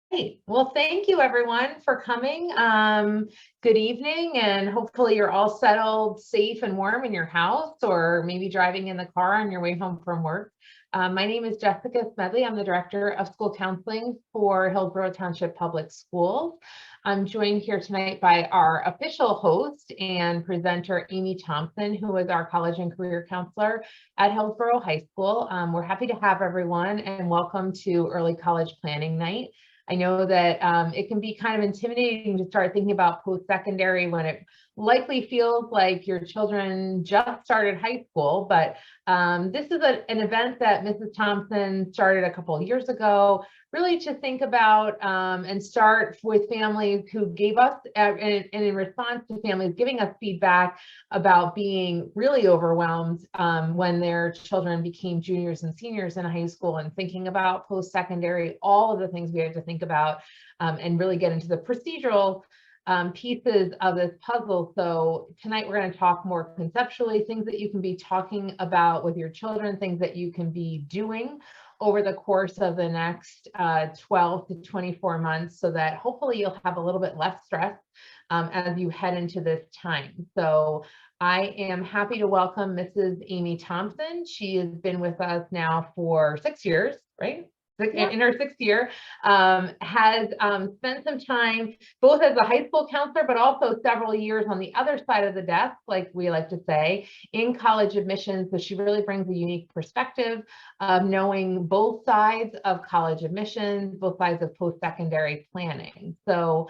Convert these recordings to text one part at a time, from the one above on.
Great. Well, thank you everyone for coming. Good evening, and hopefully you're all settled, safe and warm in your house, or maybe driving in the car on your way home from work. My name is Jessica Smedley. I'm the Director of School Counseling for Hillsborough Township Public Schools. I'm joined here tonight by our official host and presenter, Amy Thompson, who is our college and career counselor at Hillsborough High School. We're happy to have everyone, and welcome to Early College Planning Night. I know that it can be kind of intimidating to start thinking about post-secondary when it likely feels like your children just started high school, but this is an event that Mrs. Thompson started a couple of years ago, really to think about and start with families who gave us, and in response to families giving us feedback about being really overwhelmed when their children became juniors and seniors in high school, and thinking about post-secondary, all of the things we have to think about and really get into the procedural pieces of this puzzle. So tonight we're going to talk more conceptually, things that you can be talking about with your children, things that you can be doing over the course of the next 12 to 24 months, so that hopefully you'll have a little bit less stress as you head into this time. So I am happy to welcome Mrs. Amy Thompson. She has been with us now for 6 years, right? In her 6th year, has spent some time both as a high school counselor, but also several years on the other side of the desk, like we like to say, in college admissions. So she really brings a unique perspective of knowing both sides of college admissions, both sides of post-secondary planning. So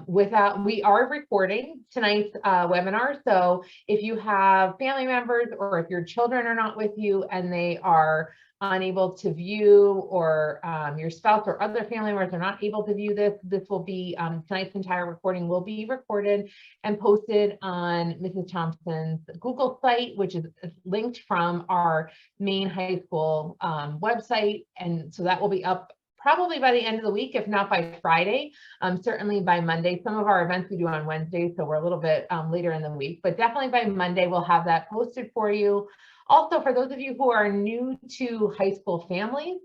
we are recording tonight's webinar. So if you have family members, or if your children are not with you and they are unable to view, or your spouse or other family members are not able to view this will be, tonight's entire recording will be recorded and posted on Mrs. Thompson's Google site, which is linked from our main high school website. And so that will be up probably by the end of the week, if not by Friday, certainly by Monday. Some of our events we do on Wednesday, so we're a little bit later in the week, but definitely by Monday, we'll have that posted for you. Also, for those of you who are new to high school families,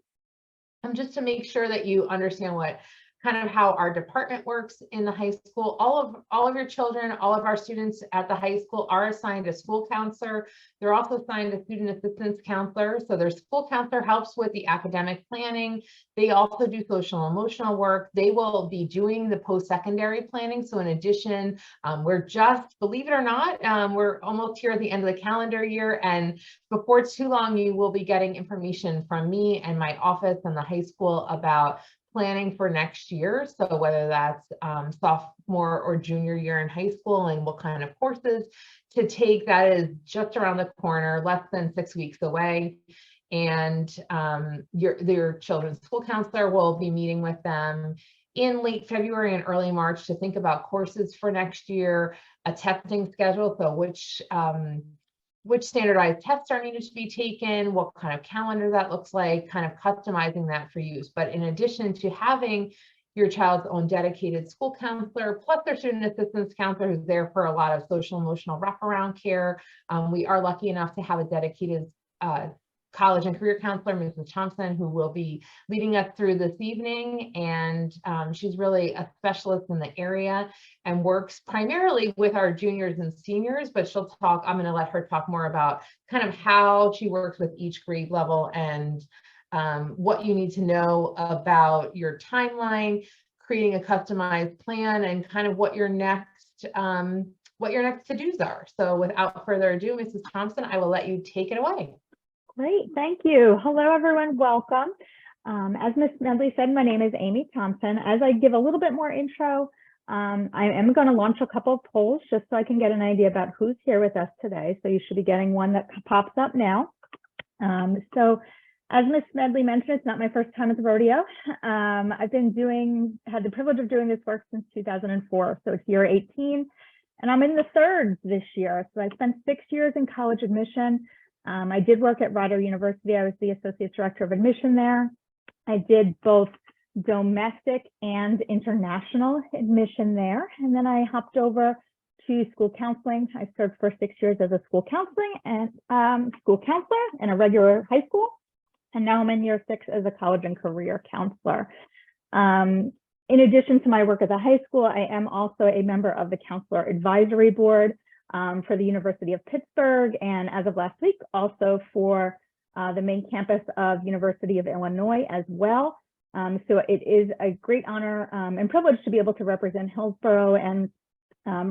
just to make sure that you understand how our department works in the high school. All of your children, all of our students at the high school are assigned a school counselor. They're also assigned a student assistance counselor. So their school counselor helps with the academic planning. They also do social emotional work. They will be doing the post-secondary planning. So in addition, we're just, believe it or not, we're almost here at the end of the calendar year, and before too long, you will be getting information from me and my office and the high school about planning for next year. So whether that's sophomore or junior year in high school, and what kind of courses to take, that is just around the corner, less than 6 weeks away. And your children's school counselor will be meeting with them in late February and early March to think about courses for next year, a testing schedule, so which standardized tests are needed to be taken, what kind of calendar that looks like, kind of customizing that for use. But in addition to having your child's own dedicated school counselor, plus their student assistance counselor who's there for a lot of social emotional wraparound care, we are lucky enough to have a dedicated college and career counselor, Mrs. Thompson, who will be leading us through this evening. And she's really a specialist in the area and works primarily with our juniors and seniors, but I'm going to let her talk more about kind of how she works with each grade level, and what you need to know about your timeline, creating a customized plan, and kind of what your next to-dos are. So without further ado, Mrs. Thompson, I will let you take it away. Great, thank you. Hello, everyone. Welcome. As Ms. Medley said, my name is Amy Thompson. As I give a little bit more intro, I am going to launch a couple of polls just so I can get an idea about who's here with us today. So you should be getting one that pops up now. So as Ms. Medley mentioned, it's not my first time at the rodeo. I've had the privilege of doing this work since 2004. So it's year 18, and I'm in the third this year. So I spent 6 years in college admission. I did work at Rider University. I was the Associate Director of Admission there. I did both domestic and international admission there. And then I hopped over to school counseling. I served for 6 years as a school counseling and school counselor in a regular high school. And now I'm in year 6 as a college and career counselor. In addition to my work at the high school, I am also a member of the Counselor Advisory Board for the University of Pittsburgh, and as of last week, also for the main campus of University of Illinois as well. So it is a great honor and privilege to be able to represent Hillsborough and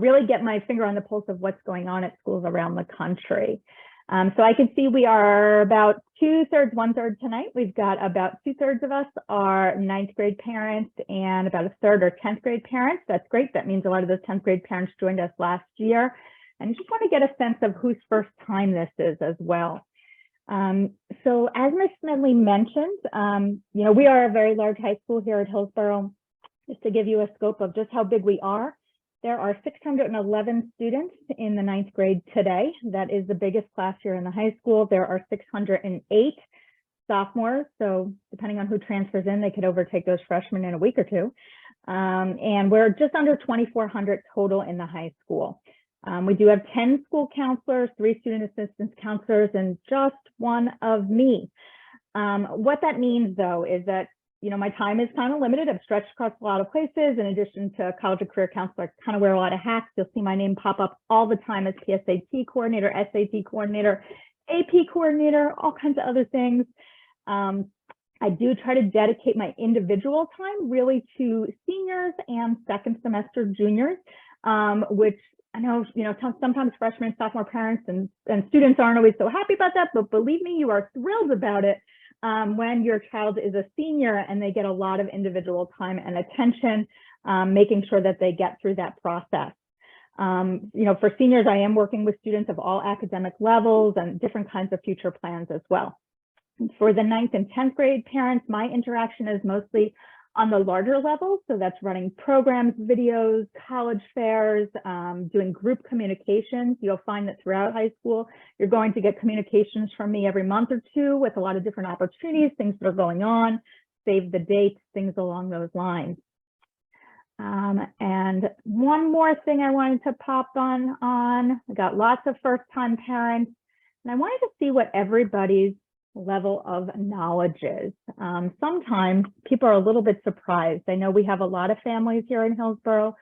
really get my finger on the pulse of what's going on at schools around the country. So I can see we are about 2/3, 1/3 tonight. We've got about 2/3 of us are 9th grade parents and about 1/3 are 10th grade parents. That's great. That means a lot of those 10th grade parents joined us last year. And I just want to get a sense of whose first time this is as well. So as Ms. Smedley mentioned, you know, we are a very large high school here at Hillsborough. Just to give you a scope of just how big we are, there are 611 students in the 9th grade today. That is the biggest class here in the high school. There are 608 sophomores. So depending on who transfers in, they could overtake those freshmen in a week or two. And we're just under 2,400 total in the high school. We do have 10 school counselors, 3 student assistance counselors, and just one of me. What that means, though, is that, you know, my time is kind of limited. I've stretched across a lot of places. In addition to college and career counselor, I kind of wear a lot of hats. You'll see my name pop up all the time as PSAT coordinator, SAT coordinator, AP coordinator, all kinds of other things. I do try to dedicate my individual time really to seniors and second semester juniors, which I know, you know, sometimes freshmen and sophomore parents and students aren't always so happy about that, but believe me, you are thrilled about it when your child is a senior and they get a lot of individual time and attention, making sure that they get through that process. You know, for seniors, I am working with students of all academic levels and different kinds of future plans as well. For the 9th and 10th grade parents, my interaction is mostly on the larger levels. So that's running programs, videos, college fairs, doing group communications. You'll find that throughout high school, you're going to get communications from me every month or two with a lot of different opportunities, things that are going on, save the dates, things along those lines. And one more thing I wanted to pop on, I got lots of first-time parents, and I wanted to see what everybody's level of knowledge is. Sometimes people are a little bit surprised. I know we have a lot of families here in Hillsborough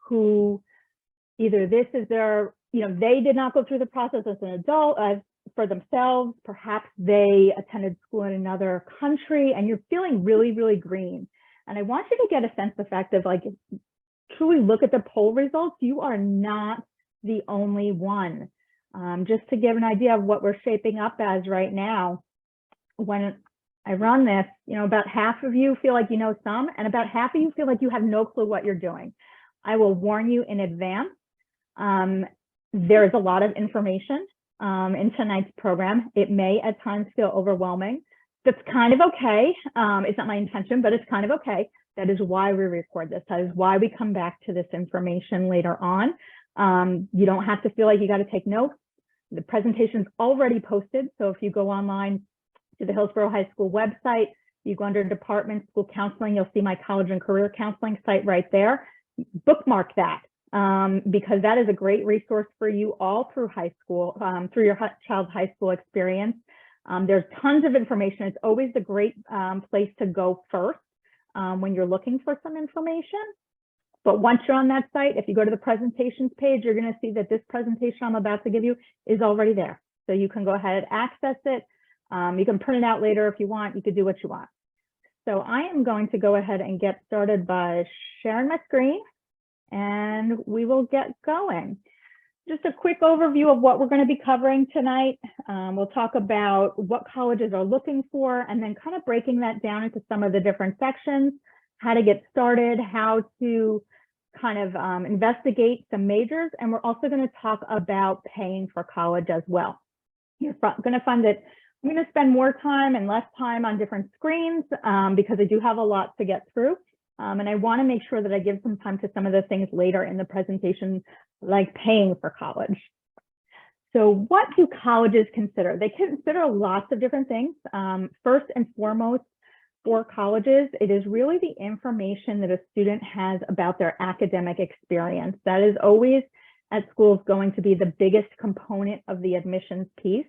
who either this is their, you know, they did not go through the process as an adult for themselves. Perhaps they attended school in another country and you're feeling really, really green. And I want you to get a sense of the fact of, like, truly look at the poll results. You are not the only one. Just to give an idea of what we're shaping up as right now, when I run this, you know, about half of you feel like you know some, and about half of you feel like you have no clue what you're doing. I will warn you in advance. There's a lot of information in tonight's program. It may at times feel overwhelming. That's kind of okay. It's not my intention, but it's kind of okay. That is why we record this. That is why we come back to this information later on. You don't have to feel like you got to take notes. The presentation's already posted. So if you go online to the Hillsborough High School website, you go under Department School Counseling, you'll see my college and career counseling site right there. Bookmark that because that is a great resource for you all through high school, through your child's high school experience. There's tons of information. It's always a great place to go first when you're looking for some information. But once you're on that site, if you go to the presentations page, you're going to see that this presentation I'm about to give you is already there. So you can go ahead and access it. You can print it out later if you want. You could do what you want. So I am going to go ahead and get started by sharing my screen, and we will get going. Just a quick overview of what we're going to be covering tonight. We'll talk about what colleges are looking for, and then kind of breaking that down into some of the different sections, how to get started, how to kind of investigate some majors, and we're also going to talk about paying for college as well. You're going to find that I'm going to spend more time and less time on different screens because I do have a lot to get through. And I want to make sure that I give some time to some of the things later in the presentation, like paying for college. So what do colleges consider? They consider lots of different things. First and foremost, for colleges, it is really the information that a student has about their academic experience. That is always at schools going to be the biggest component of the admissions piece.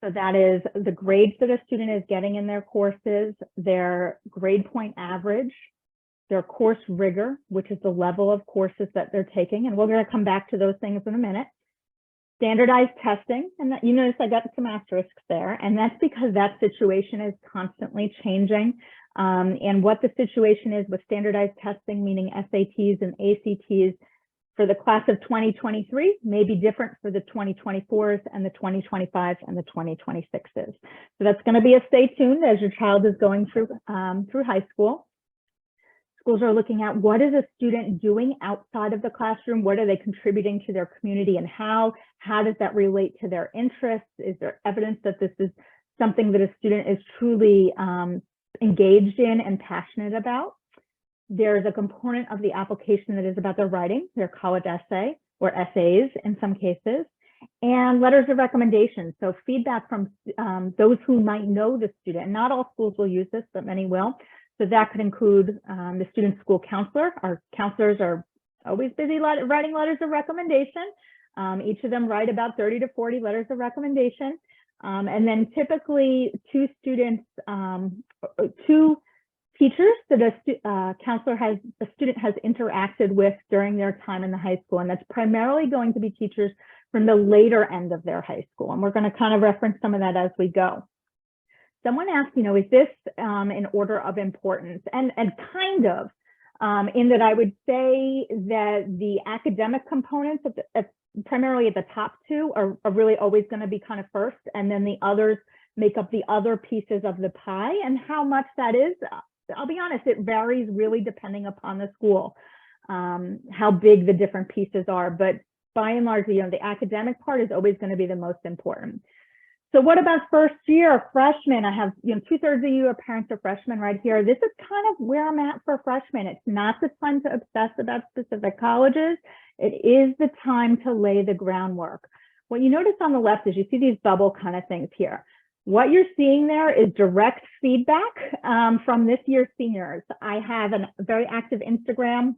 So that is the grades that a student is getting in their courses, their grade point average, their course rigor, which is the level of courses that they're taking. And we're going to come back to those things in a minute. Standardized testing, and that, you notice I got some asterisks there, and that's because that situation is constantly changing. And what the situation is with standardized testing, meaning SATs and ACTs, for the class of 2023 may be different for the 2024s and the 2025s and the 2026s. So that's going to be a stay tuned as your child is going through high school. Schools are looking at what is a student doing outside of the classroom, what are they contributing to their community, and how does that relate to their interests? Is there evidence that this is something that a student is truly engaged in and passionate about? There's a component of the application that is about their writing, their college essay or essays in some cases, and letters of recommendation. So feedback from those who might know the student. And not all schools will use this, but many will. So that could include the student school counselor. Our counselors are always busy writing letters of recommendation. Each of them write about 30 to 40 letters of recommendation. And then typically two teachers that a student has interacted with during their time in the high school. And that's primarily going to be teachers from the later end of their high school. And we're going to kind of reference some of that as we go. Someone asked, is this in order of importance? And kind of, in that I would say that the academic components, primarily at the top two, are really always going to be kind of first, and then the others make up the other pieces of the pie. And how much that is, I'll be honest, it varies really depending upon the school, how big the different pieces are. But by and large, the academic part is always going to be the most important. So what about first year, freshmen? I have, 2/3 of you are parents of freshmen right here. This is kind of where I'm at for freshmen. It's not the time to obsess about specific colleges. It is the time to lay the groundwork. What you notice on the left is you see these bubble kind of things here. What you're seeing there is direct feedback from this year's seniors. I have a very active Instagram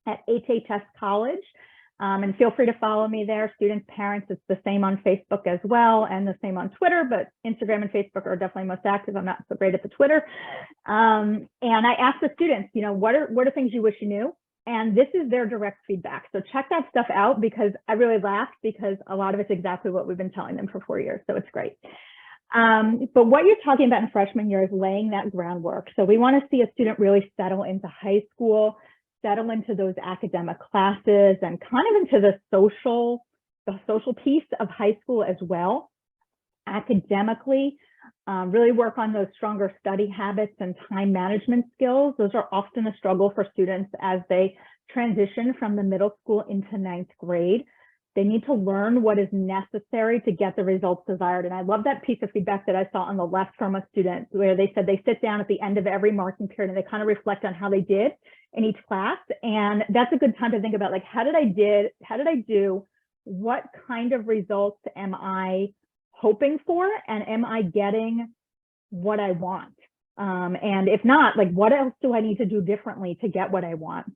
at HHS College. And feel free to follow me there, students, parents. It's the same on Facebook as well, and the same on Twitter, but Instagram and Facebook are definitely most active. I'm not so great at the Twitter. And I asked the students, what are things you wish you knew? And this is their direct feedback. So check that stuff out, because I really laughed, because a lot of it's exactly what we've been telling them for 4 years. So it's great. But what you're talking about in freshman year is laying that groundwork. So we want to see a student really settle into high school, settle into those academic classes, and kind of into the social piece of high school as well. Academically, really work on those stronger study habits and time management skills. Those are often a struggle for students as they transition from the middle school into 9th grade. They need to learn what is necessary to get the results desired. And I love that piece of feedback that I saw on the left from a student, where they said they sit down at the end of every marking period and they kind of reflect on how they did in each class. And that's a good time to think about, like, how did I do? What kind of results am I hoping for? And am I getting what I want? And if not, like, what else do I need to do differently to get what I want?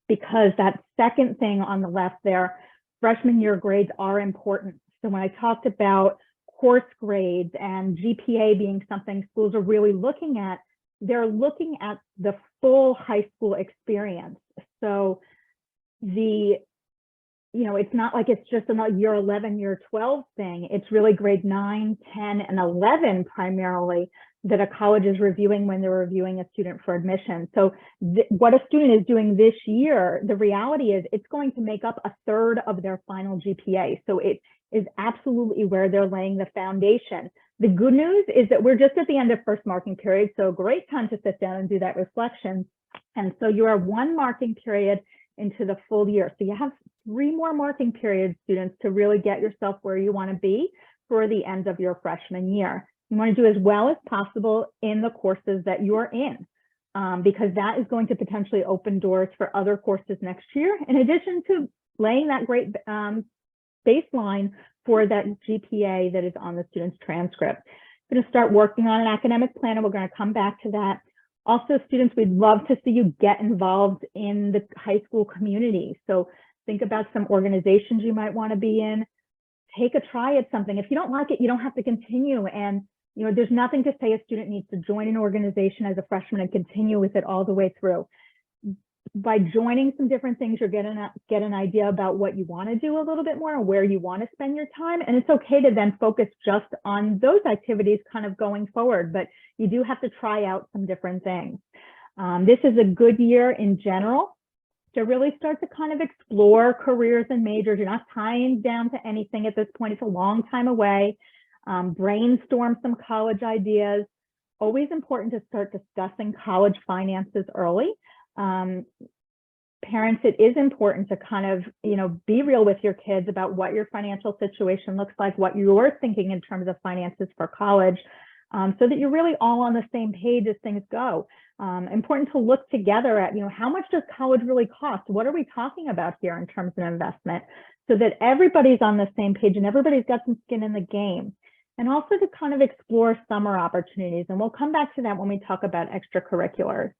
Because that second thing on the left there, freshman year grades are important. So when I talked about course grades and GPA being something schools are really looking at, they're looking at the full high school experience. So it's not like it's just a year 11, year 12 thing. It's really grade 9, 10, and 11 primarily that a college is reviewing when they're reviewing a student for admission. So what a student is doing this year, the reality is it's going to make up 1/3 of their final GPA. So it is absolutely where they're laying the foundation. The good news is that we're just at the end of first marking period, so great time to sit down and do that reflection. And so you are 1 marking period into the full year. So you have 3 more marking periods, students, to really get yourself where you want to be for the end of your freshman year. You want to do as well as possible in the courses that you're in, because that is going to potentially open doors for other courses next year, in addition to laying that great baseline for that GPA that is on the student's transcript. I'm going to start working on an academic plan, and we're going to come back to that. Also, students, we'd love to see you get involved in the high school community. So think about some organizations you might want to be in. Take a try at something. If you don't like it, you don't have to continue. And there's nothing to say a student needs to join an organization as a freshman and continue with it all the way through. by joining some different things, you're get an idea about what you want to do a little bit more and where you want to spend your time. And it's okay to then focus just on those activities kind of going forward, but you do have to try out some different things. This is a good year in general to really start to kind of explore careers and majors. You're not tying down to anything at this point. It's a long time away. Brainstorm some college ideas. Always important to start discussing college finances early. Parents, it is important to kind of, be real with your kids about what your financial situation looks like, what you're thinking in terms of finances for college, so that you're really all on the same page as things go. Important to look together at, how much does college really cost? What are we talking about here in terms of investment, so that everybody's on the same page and everybody's got some skin in the game. And also to kind of explore summer opportunities. And we'll come back to that when we talk about extracurriculars.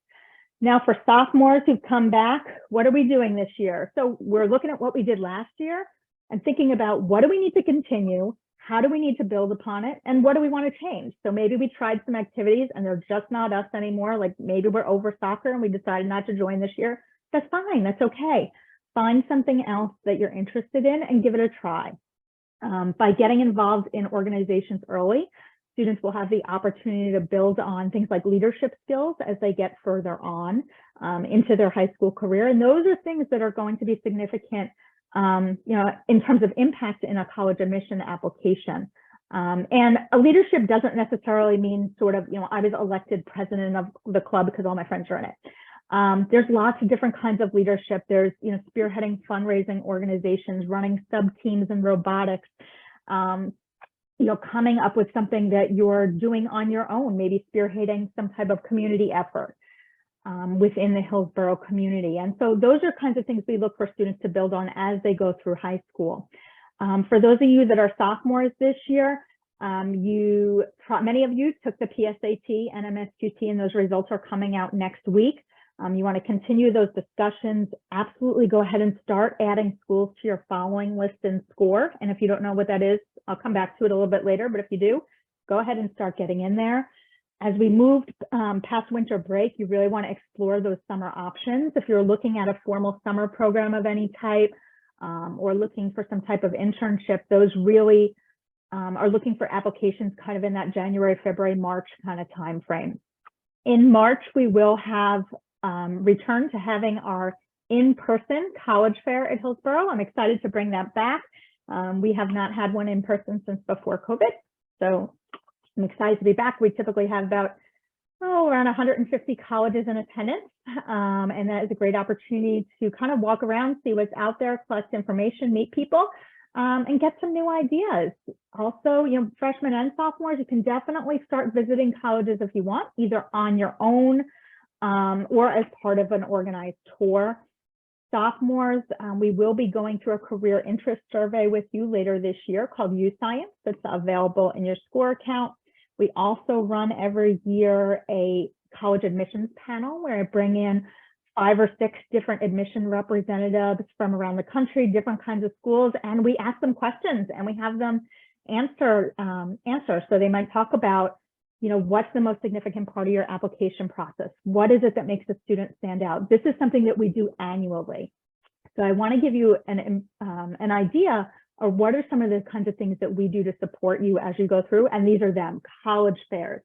Now for sophomores who've come back, what are we doing this year? So we're looking at what we did last year and thinking about what do we need to continue? How do we need to build upon it? And what do we want to change? So maybe we tried some activities and they're just not us anymore. Like maybe we're over soccer and we decided not to join this year. That's fine, that's okay. Find something else that you're interested in and give it a try. By getting involved in organizations early, students will have the opportunity to build on things like leadership skills as they get further on into their high school career. And those are things that are going to be significant, in terms of impact in a college admission application. And a leadership doesn't necessarily mean sort of, I was elected president of the club because all my friends are in it. There's lots of different kinds of leadership. There's, spearheading fundraising organizations, running sub-teams in robotics, coming up with something that you're doing on your own, maybe spearheading some type of community effort within the Hillsborough community. And so those are kinds of things we look for students to build on as they go through high school. For those of you that are sophomores this year, many of you took the PSAT and MSQT, and those results are coming out next week. You want to continue those discussions. Absolutely go ahead and start adding schools to your following list and score. And if you don't know what that is, I'll come back to it a little bit later. But if you do, go ahead and start getting in there. As we moved past winter break, you really want to explore those summer options. If you're looking at a formal summer program of any type or looking for some type of internship, those really are looking for applications kind of in that January, February, March kind of time frame. In March, we will have return to having our in-person college fair at Hillsborough. I'm excited to bring that back. We have not had one in person since before COVID, so I'm excited to be back. We typically have about around 150 colleges in attendance, and that is a great opportunity to kind of walk around, see what's out there, collect information, meet people, and get some new ideas. Also, freshmen and sophomores, you can definitely start visiting colleges if you want, either on your own or as part of an organized tour. Sophomores, we will be going through a career interest survey with you later this year called U Science. That's available in your score account. We also run every year a college admissions panel where I bring in 5 or 6 different admission representatives from around the country, different kinds of schools, and we ask them questions and we have them answer. So they might talk about, what's the most significant part of your application process? What is it that makes a student stand out? This is something that we do annually. So I want to give you an idea of what are some of the kinds of things that we do to support you as you go through. And these are them: college fairs,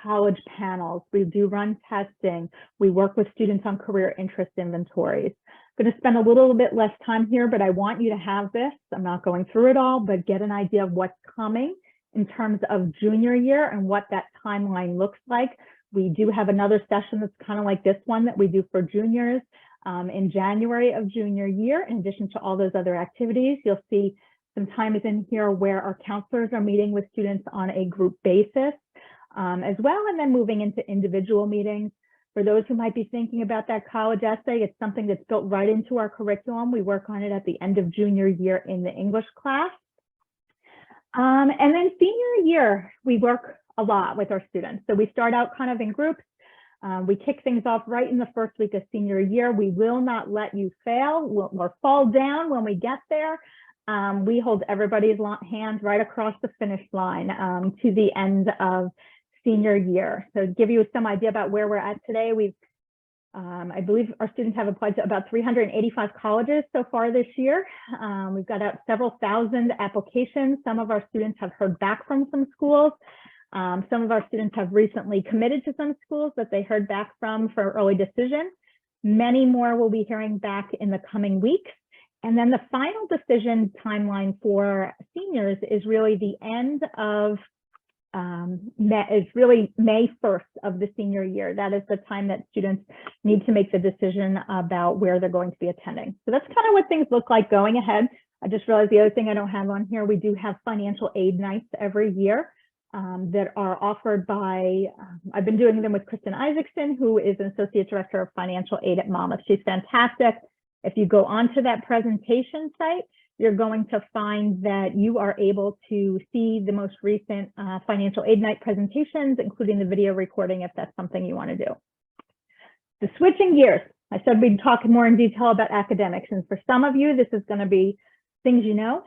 college panels. We do run testing. We work with students on career interest inventories. I'm going to spend a little bit less time here, but I want you to have this. I'm not going through it all, but get an idea of what's coming in terms of junior year and what that timeline looks like. We do have another session that's kind of like this one that we do for juniors in January of junior year. In addition to all those other activities, you'll see some times in here where our counselors are meeting with students on a group basis as well, and then moving into individual meetings. For those who might be thinking about that college essay, it's something that's built right into our curriculum. We work on it at the end of junior year in the English class. And then senior year, we work a lot with our students. So we start out kind of in groups. We kick things off right in the first week of senior year. We will not let you fail or fall down when we get there. We hold everybody's hands right across the finish line to the end of senior year. So to give you some idea about where we're at today, we've I believe our students have applied to about 385 colleges so far this year. We've got out several thousand applications. Some of our students have heard back from some schools. Some of our students have recently committed to some schools that they heard back from for early decision. Many more will be hearing back in the coming weeks. And then the final decision timeline for seniors is really the end of May 1st of the senior year. That is the time that students need to make the decision about where they're going to be attending. So that's kind of what things look like going ahead. I just realized the other thing I don't have on here, we do have financial aid nights every year that are offered by, I've been doing them with Kristen Isaacson, who is an Associate Director of Financial Aid at Monmouth. She's fantastic. If you go onto that presentation site, you're going to find that you are able to see the most recent financial aid night presentations, including the video recording, if that's something you want to do. So switching gears, I said we'd talk more in detail about academics, and for some of you, this is going to be things you know,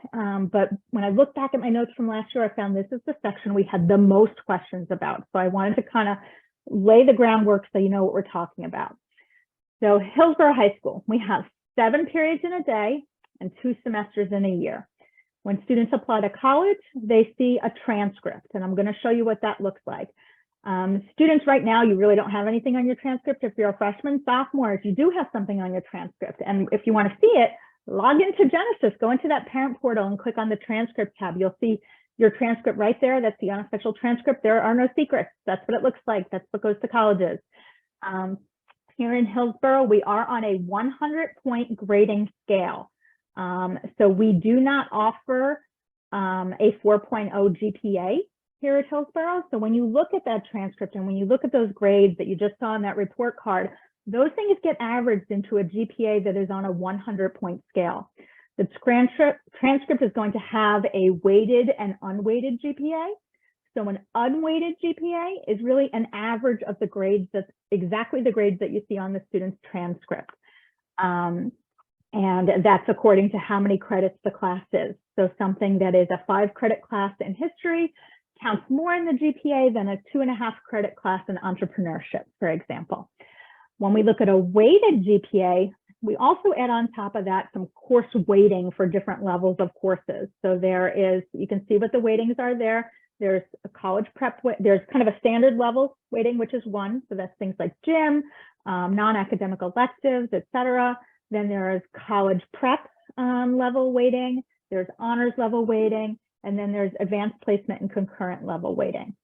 but when I look back at my notes from last year, I found this is the section we had the most questions about. So I wanted to kind of lay the groundwork so you know what we're talking about. So Hillsborough High School, we have 7 periods in a day and 2 semesters in a year. When students apply to college, they see a transcript, and I'm going to show you what that looks like. Students right now, you really don't have anything on your transcript. If you're a freshman, sophomore, if you do have something on your transcript, and if you want to see it, log into Genesis, go into that parent portal and click on the transcript tab. You'll see your transcript right there. That's the unofficial transcript. There are no secrets. That's what it looks like. That's what goes to colleges. Here in Hillsborough, we are on a 100-point grading scale. So we do not offer a 4.0 GPA here at Hillsborough. So when you look at that transcript and when you look at those grades that you just saw on that report card, those things get averaged into a GPA that is on a 100-point scale. The transcript is going to have a weighted and unweighted GPA. So an unweighted GPA is really an average of the grades, that's exactly the grades that you see on the student's transcript. And that's according to how many credits the class is. So something that is a 5-credit class in history counts more in the GPA than a 2.5-credit class in entrepreneurship, for example. When we look at a weighted GPA, we also add on top of that some course weighting for different levels of courses. So there is, you can see what the weightings are there. There's a college prep, there's kind of a standard level weighting, which is 1. So that's things like gym, non-academic electives, et cetera. Then there is college prep level weighting, there's honors level weighting, and then there's advanced placement and concurrent level weighting.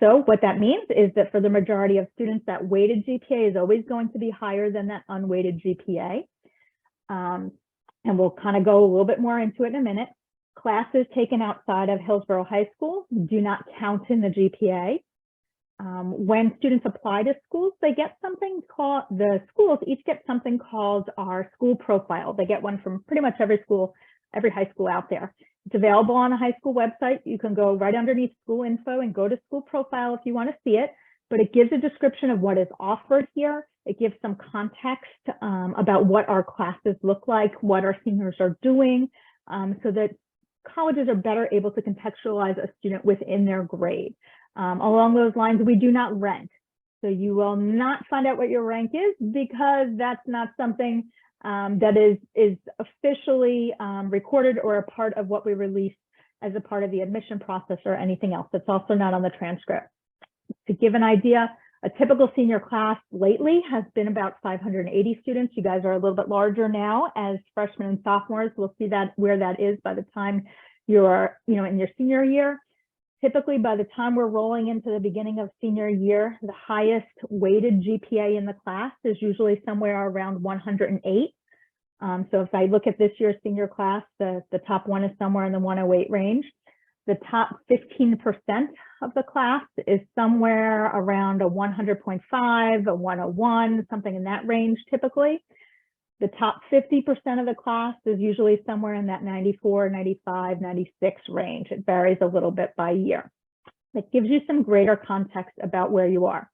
So what that means is that for the majority of students, that weighted GPA is always going to be higher than that unweighted GPA. And we'll kind of go a little bit more into it in a minute. Classes taken outside of Hillsborough High School do not count in the GPA. When students apply to schools, they get something called, the schools each get something called our school profile. They get one from pretty much every school, every high school out there. It's available on a high school website. You can go right underneath school info and go to school profile if you want to see it, but it gives a description of what is offered here. It gives some context about what our classes look like, what our seniors are doing, so that colleges are better able to contextualize a student within their grade. Along those lines, we do not rank. So you will not find out what your rank is because that's not something that is officially recorded or a part of what we release as a part of the admission process or anything else. It's also not on the transcript. To give an idea, a typical senior class lately has been about 580 students. You guys are a little bit larger now as freshmen and sophomores. We'll see that where that is by the time you're in your senior year. Typically, by the time we're rolling into the beginning of senior year, the highest weighted GPA in the class is usually somewhere around 108. So if I look at this year's senior class, the top one is somewhere in the 108 range. The top 15% of the class is somewhere around a 100.5, a 101, something in that range typically. The top 50% of the class is usually somewhere in that 94, 95, 96 range. It varies a little bit by year. It gives you some greater context about where you are.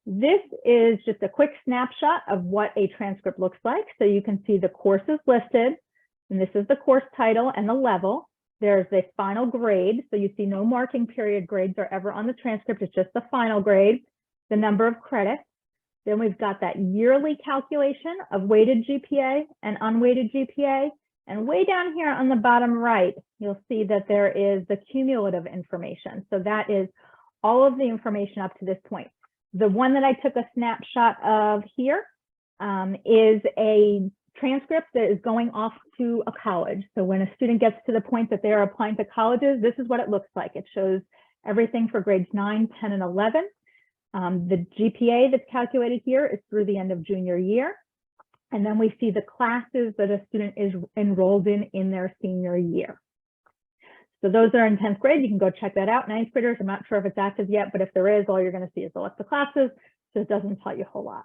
This is just a quick snapshot of what a transcript looks like. So you can see the courses listed, and this is the course title and the level. There's the final grade. So you see no marking period grades are ever on the transcript. It's just the final grade, the number of credits. Then we've got that yearly calculation of weighted GPA and unweighted GPA. And way down here on the bottom right, you'll see that there is the cumulative information. So that is all of the information up to this point. The one that I took a snapshot of here is a transcript that is going off to a college. So when a student gets to the point that they're applying to colleges, this is what it looks like. It shows everything for grades 9, 10, and 11. The GPA that's calculated here is through the end of junior year. And then we see the classes that a student is enrolled in their senior year. So those are in 10th grade. You can go check that out. 9th graders, I'm not sure if it's active yet, but if there is, all you're going to see is the list of classes. So it doesn't tell you a whole lot.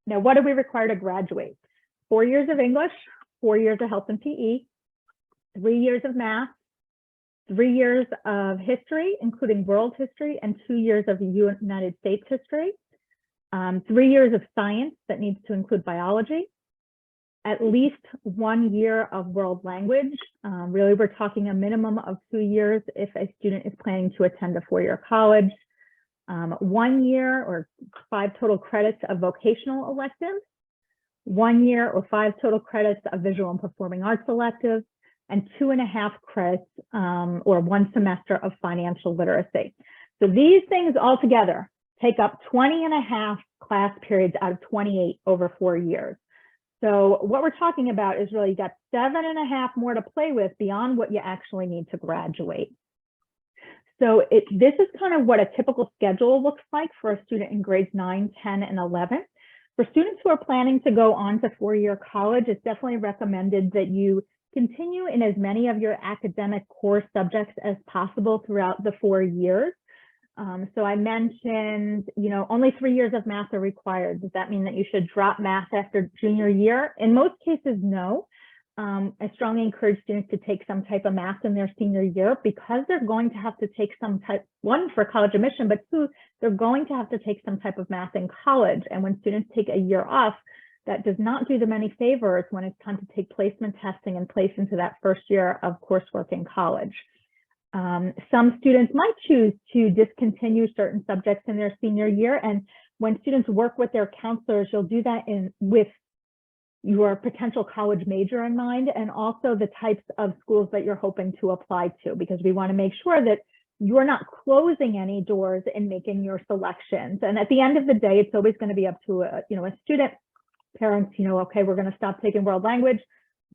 Now, what do we require to graduate? 4 years of English, 4 years of health and PE, 3 years of math, 3 years of history, including world history, and 2 years of United States history, 3 years of science that needs to include biology, at least 1 year of world language. Really, we're talking a minimum of 2 years if a student is planning to attend a 4-year college, 1 year or 5 total credits of vocational electives, 1 year or 5 total credits of visual and performing arts electives, and 2.5 credits or 1 semester of financial literacy. So these things all together take up 20.5 class periods out of 28 over 4 years. So what we're talking about is really you got 7.5 more to play with beyond what you actually need to graduate. So this is kind of what a typical schedule looks like for a student in grades 9, 10, and 11. For students who are planning to go on to 4-year college, it's definitely recommended that you continue in as many of your academic core subjects as possible throughout the 4 years. So I mentioned, only 3 years of math are required. Does that mean that you should drop math after junior year? In most cases, no. I strongly encourage students to take some type of math in their senior year because they're going to have to take some type, one, for college admission, but two, they're going to have to take some type of math in college. And when students take a year off, that does not do them any favors when it's time to take placement testing and place into that first year of coursework in college. Some students might choose to discontinue certain subjects in their senior year. And when students work with their counselors, you'll do that with your potential college major in mind, and also the types of schools that you're hoping to apply to, because we want to make sure that you're not closing any doors in making your selections. And at the end of the day, it's always going to be up to a student, parents, okay, we're going to stop taking world language.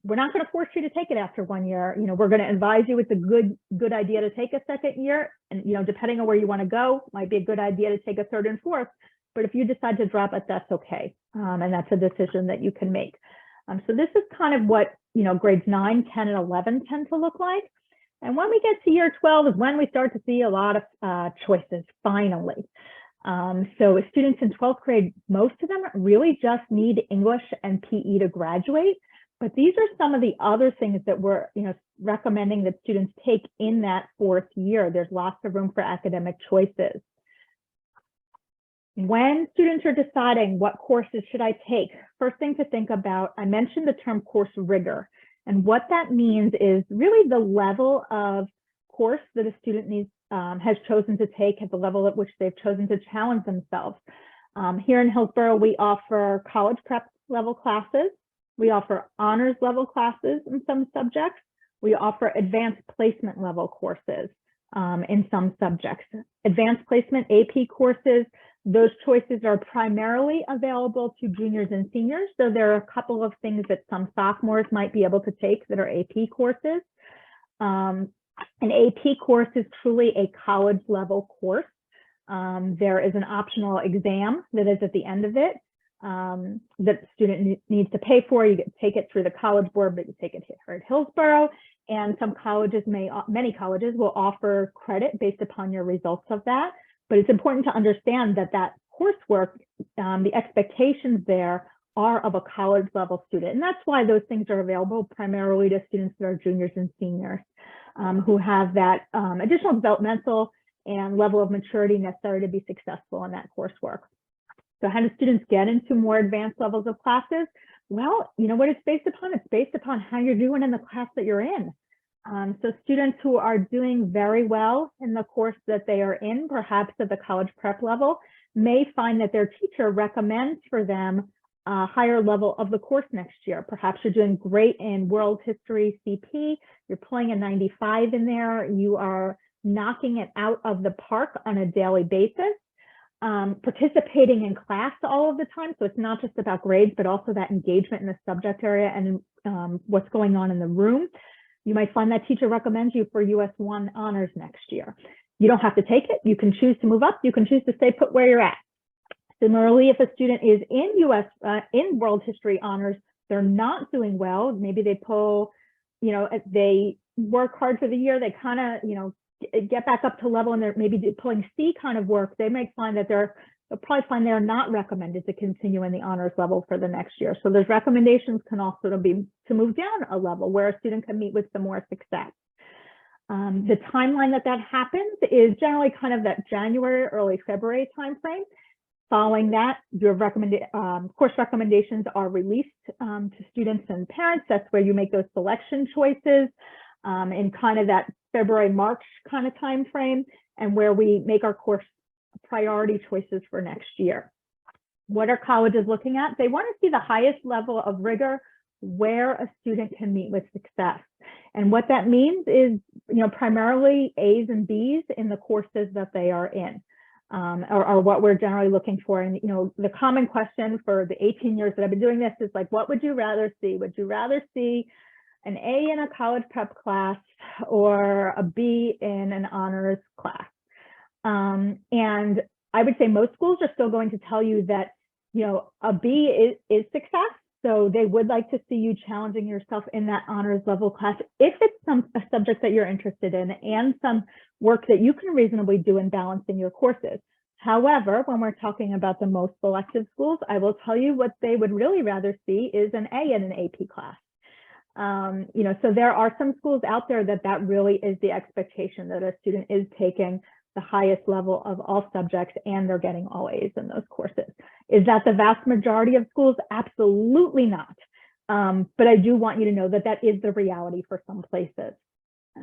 We're not going to force you to take it after 1 year. We're going to advise you it's a good idea to take a second year. And, depending on where you want to go, might be a good idea to take a third and fourth. But if you decide to drop it, that's okay. And that's a decision that you can make. So this is kind of what, grades 9, 10, and 11 tend to look like. And when we get to year 12 is when we start to see a lot of choices, finally. So students in 12th grade, most of them really just need English and PE to graduate. But these are some of the other things that we're recommending that students take in that 4th year. There's lots of room for academic choices. When students are deciding what courses should I take, first thing to think about, I mentioned the term course rigor. And what that means is really the level of course that a student has chosen to take at the level at which they've chosen to challenge themselves. Here in Hillsborough, we offer college prep level classes. We offer honors level classes in some subjects. We offer advanced placement level courses in some subjects. Advanced placement AP courses, those choices are primarily available to juniors and seniors. So there are a couple of things that some sophomores might be able to take that are AP courses. An AP course is truly a college level course. There is an optional exam that is at the end of it that the student needs to pay for. You take it through the College Board, but you take it here at Hillsborough. And some colleges many colleges will offer credit based upon your results of that. But it's important to understand that coursework, the expectations there are of a college level student. And that's why those things are available primarily to students that are juniors and seniors who have that additional developmental and level of maturity necessary to be successful in that coursework. So how do students get into more advanced levels of classes? Well, what it's based upon? It's based upon how you're doing in the class that you're in. So students who are doing very well in the course that they are in, perhaps at the college prep level, may find that their teacher recommends for them a higher level of the course next year. Perhaps you're doing great in world history CP, you're pulling a 95 in there, you are knocking it out of the park on a daily basis, participating in class all of the time. So it's not just about grades, but also that engagement in the subject area and what's going on in the room. You might find that teacher recommends you for US1 honors next year. You don't have to take it. You can choose to move up. You can choose to stay put where you're at. Similarly, if a student is in world history honors, they're not doing well. Maybe they pull, they work hard for the year. They kind of, get back up to level and they're maybe pulling C kind of work. They might find that they'll probably find they're not recommended to continue in the honors level for the next year. So those recommendations can also be to move down a level where a student can meet with some more success. The timeline that happens is generally kind of that January, early February timeframe. Following that, your course recommendations are released to students and parents. That's where you make those selection choices in kind of that February, March kind of time frame, and where we make our course priority choices for next year. What are colleges looking at? They want to see the highest level of rigor where a student can meet with success. And what that means is, primarily A's and B's in the courses that they are in. Or what we're generally looking for. And, the common question for the 18 years that I've been doing this is like, what would you rather see? Would you rather see an A in a college prep class or a B in an honors class? And I would say most schools are still going to tell you that, a B is success. So they would like to see you challenging yourself in that honors level class if it's a subject that you're interested in and some work that you can reasonably do in balancing your courses. However, when we're talking about the most selective schools, I will tell you what they would really rather see is an A in an AP class. So there are some schools out there that really is the expectation, that a student is taking the highest level of all subjects and they're getting all A's in those courses. Is that the vast majority of schools? Absolutely not. But I do want you to know that that is the reality for some places.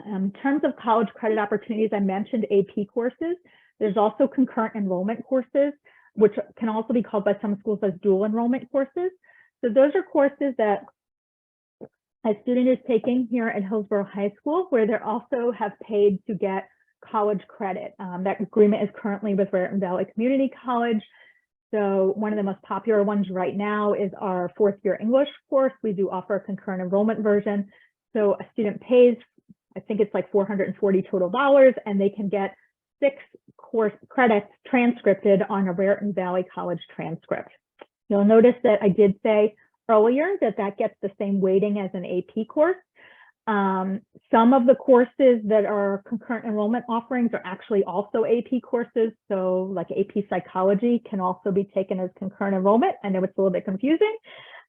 In terms of college credit opportunities, I mentioned AP courses. There's also concurrent enrollment courses, which can also be called by some schools as dual enrollment courses. So those are courses that a student is taking here at Hillsborough High School, where they also have paid to get college credit. That agreement is currently with Raritan Valley Community College. So one of the most popular ones right now is our fourth year English course. We do offer a concurrent enrollment version. So a student pays, I think it's like $440 total, and they can get 6 course credits transcripted on a Raritan Valley College transcript. You'll notice that I did say earlier that gets the same weighting as an AP course. Some of the courses that are concurrent enrollment offerings are actually also AP courses. So like AP psychology can also be taken as concurrent enrollment. I know it's a little bit confusing.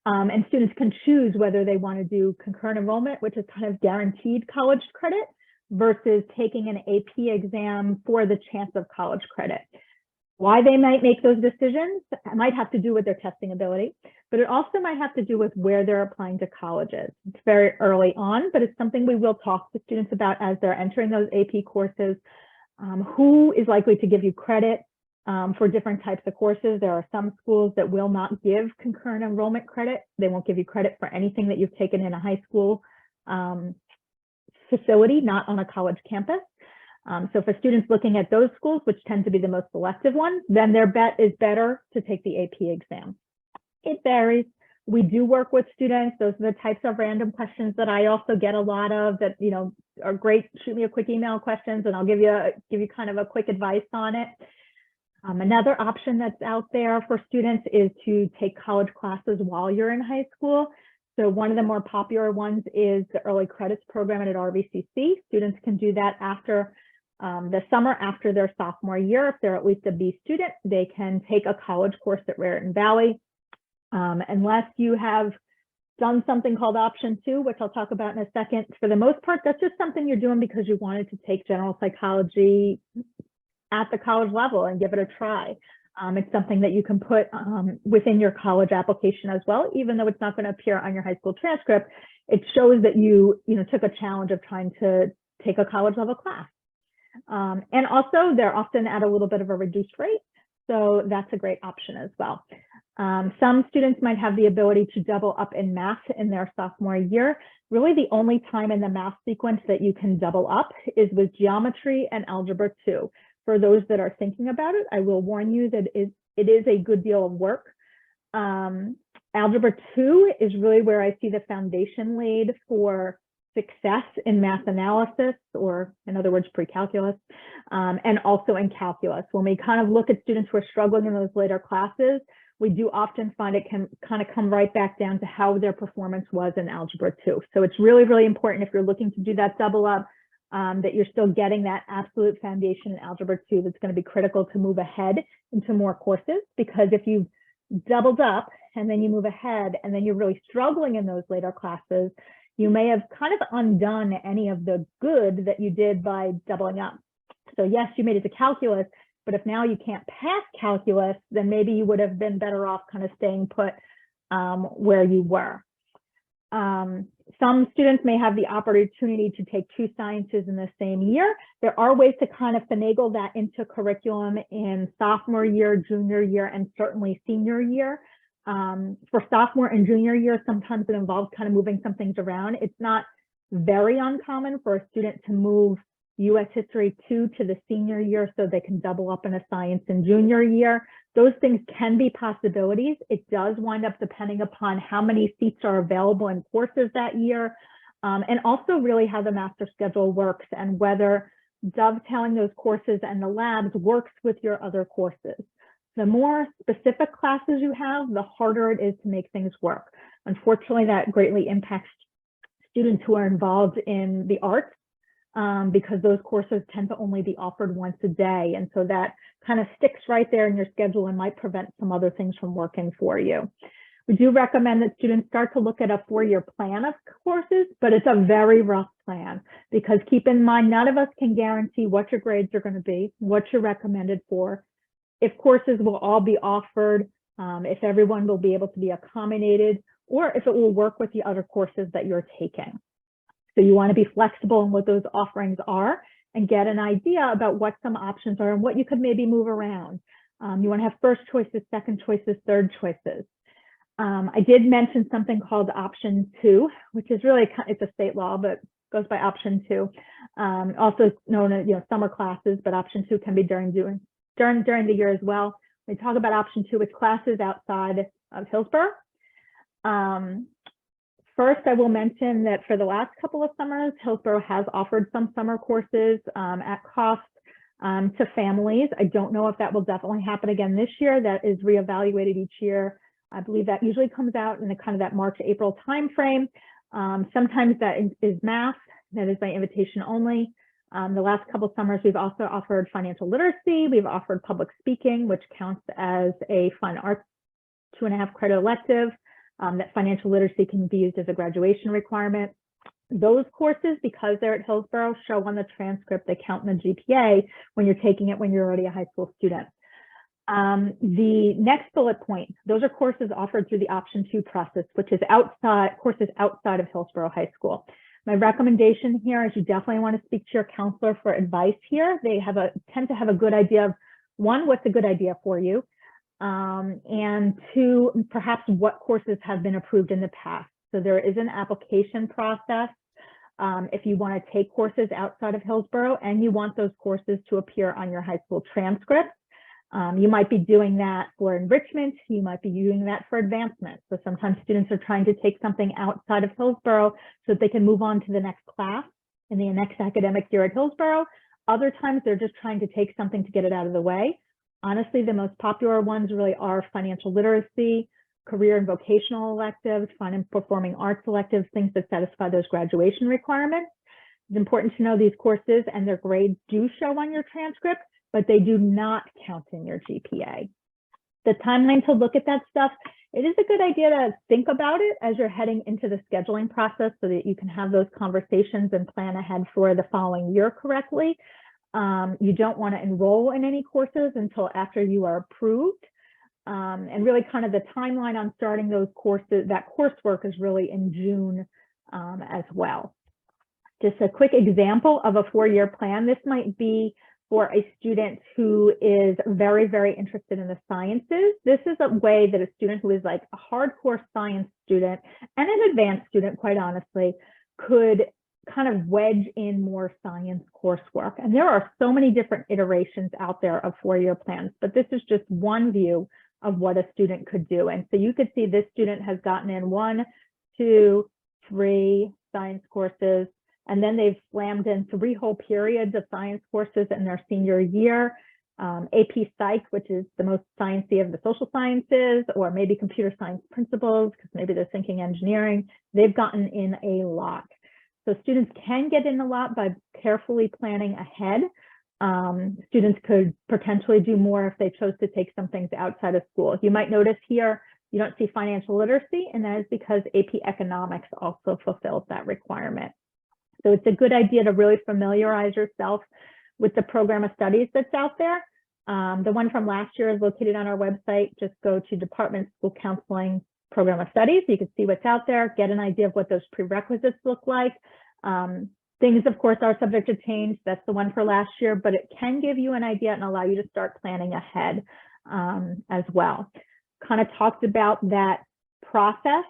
And students can choose whether they want to do concurrent enrollment, which is kind of guaranteed college credit, versus taking an AP exam for the chance of college credit. Why they might make those decisions might have to do with their testing ability, but it also might have to do with where they're applying to colleges. It's very early on, but it's something we will talk to students about as they're entering those AP courses. Who is likely to give you credit for different types of courses? There are some schools that will not give concurrent enrollment credit. They won't give you credit for anything that you've taken in a high school facility, not on a college campus. So for students looking at those schools, which tend to be the most selective ones, then their bet is better to take the AP exam. It varies. We do work with students. Those are the types of random questions that I also get a lot of that, are great. Shoot me a quick email questions and I'll give you kind of a quick advice on it. Another option that's out there for students is to take college classes while you're in high school. So one of the more popular ones is the early credits program at RVCC. Students can do that after the summer after their sophomore year. If they're at least a B student, they can take a college course at Raritan Valley. Unless you have done something called option 2, which I'll talk about in a second. For the most part, that's just something you're doing because you wanted to take general psychology at the college level and give it a try. It's something that you can put within your college application as well, even though it's not going to appear on your high school transcript. It shows that you took a challenge of trying to take a college level class. And also, they're often at a little bit of a reduced rate. So that's a great option as well. Some students might have the ability to double up in math in their sophomore year. Really the only time in the math sequence that you can double up is with geometry and algebra 2. For those that are thinking about it, I will warn you that it is a good deal of work. Algebra 2 is really where I see the foundation laid for success in math analysis, or in other words, pre-calculus, and also in calculus. When we kind of look at students who are struggling in those later classes, we do often find it can kind of come right back down to how their performance was in Algebra 2. So it's really, really important if you're looking to do that double up, that you're still getting that absolute foundation in Algebra 2 that's going to be critical to move ahead into more courses. Because if you've doubled up and then you move ahead and then you're really struggling in those later classes, you may have kind of undone any of the good that you did by doubling up. So yes, you made it to calculus, but if now you can't pass calculus, then maybe you would have been better off kind of staying put where you were. Some students may have the opportunity to take 2 sciences in the same year. There are ways to kind of finagle that into curriculum in sophomore year, junior year, and certainly senior year. For sophomore and junior year, sometimes it involves kind of moving some things around. It's not very uncommon for a student to move US History 2 to the senior year so they can double up in a science in junior year. Those things can be possibilities. It does wind up depending upon how many seats are available in courses that year, and also really how the master schedule works and whether dovetailing those courses and the labs works with your other courses. The more specific classes you have, the harder it is to make things work. Unfortunately, that greatly impacts students who are involved in the arts, because those courses tend to only be offered once a day. And so that kind of sticks right there in your schedule and might prevent some other things from working for you. We do recommend that students start to look at a 4-year plan of courses, but it's a very rough plan, because keep in mind, none of us can guarantee what your grades are going to be, what you're recommended for, if courses will all be offered, if everyone will be able to be accommodated, or if it will work with the other courses that you're taking. So you want to be flexible in what those offerings are and get an idea about what some options are and what you could maybe move around. You want to have first choices, second choices, third choices. I did mention something called option 2, which is really, it's a state law, but goes by option 2. Also known as, summer classes, but option 2 can be during the year as well. When we talk about option 2, it's classes outside of Hillsborough. First, I will mention that for the last couple of summers, Hillsborough has offered some summer courses at cost to families. I don't know if that will definitely happen again this year. That is reevaluated each year. I believe that usually comes out in the kind of that March, April timeframe. Sometimes that is math, that is by invitation only. The last couple of summers, we've also offered financial literacy. We've offered public speaking, which counts as a fine arts 2.5 credit elective. That financial literacy can be used as a graduation requirement. Those courses, because they're at Hillsborough, show on the transcript, they count in the GPA when you're taking it when you're already a high school student. The next bullet point, those are courses offered through the option 2 process, which is courses outside of Hillsborough High School. My recommendation here is you definitely want to speak to your counselor for advice here. They tend to have a good idea of, 1, what's a good idea for you, and 2, perhaps what courses have been approved in the past. So there is an application process if you want to take courses outside of Hillsborough and you want those courses to appear on your high school transcript. You might be doing that for enrichment. You might be doing that for advancement. So sometimes students are trying to take something outside of Hillsborough so that they can move on to the next class in the next academic year at Hillsborough. Other times they're just trying to take something to get it out of the way. Honestly, the most popular ones really are financial literacy, career and vocational electives, fine and performing arts electives, things that satisfy those graduation requirements. It's important to know these courses and their grades do show on your transcript, but they do not count in your GPA. The timeline to look at that stuff, it is a good idea to think about it as you're heading into the scheduling process so that you can have those conversations and plan ahead for the following year correctly. You don't want to enroll in any courses until after you are approved. And really kind of the timeline on starting those courses, that coursework is really in June as well. Just a quick example of a 4-year plan. This might be for a student who is very, very interested in the sciences. This is a way that a student who is like a hardcore science student and an advanced student, quite honestly, could kind of wedge in more science coursework. And there are so many different iterations out there of four-year plans, but this is just one view of what a student could do. And so you could see this student has gotten in 1, 2, 3 science courses, and then they've slammed in 3 whole periods of science courses in their senior year. AP Psych, which is the most sciencey of the social sciences, or maybe computer science principles, because maybe they're thinking engineering. They've gotten in a lot. So students can get in a lot by carefully planning ahead. Students could potentially do more if they chose to take some things outside of school. You might notice here, you don't see financial literacy, and that is because AP Economics also fulfills that requirement. So it's a good idea to really familiarize yourself with the program of studies that's out there. The one from last year is located on our website. Just go to Department of School Counseling Program of Studies. You can see what's out there, get an idea of what those prerequisites look like. Things, of course, are subject to change. That's the one for last year, but it can give you an idea and allow you to start planning ahead as well. Kind of talked about that process.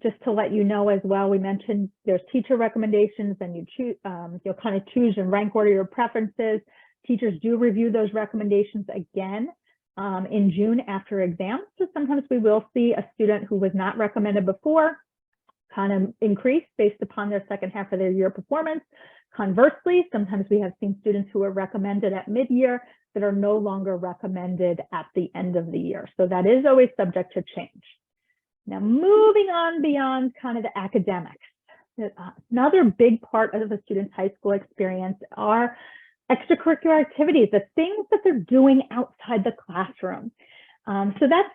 Just to let you know as well, we mentioned there's teacher recommendations, and you'll kind of choose and rank order your preferences. Teachers do review those recommendations again in June after exams. So sometimes we will see a student who was not recommended before kind of increase based upon their second half of their year performance. Conversely, sometimes we have seen students who are recommended at mid-year that are no longer recommended at the end of the year. So that is always subject to change. Now, moving on beyond kind of the academics, another big part of a student's high school experience are extracurricular activities, the things that they're doing outside the classroom. So that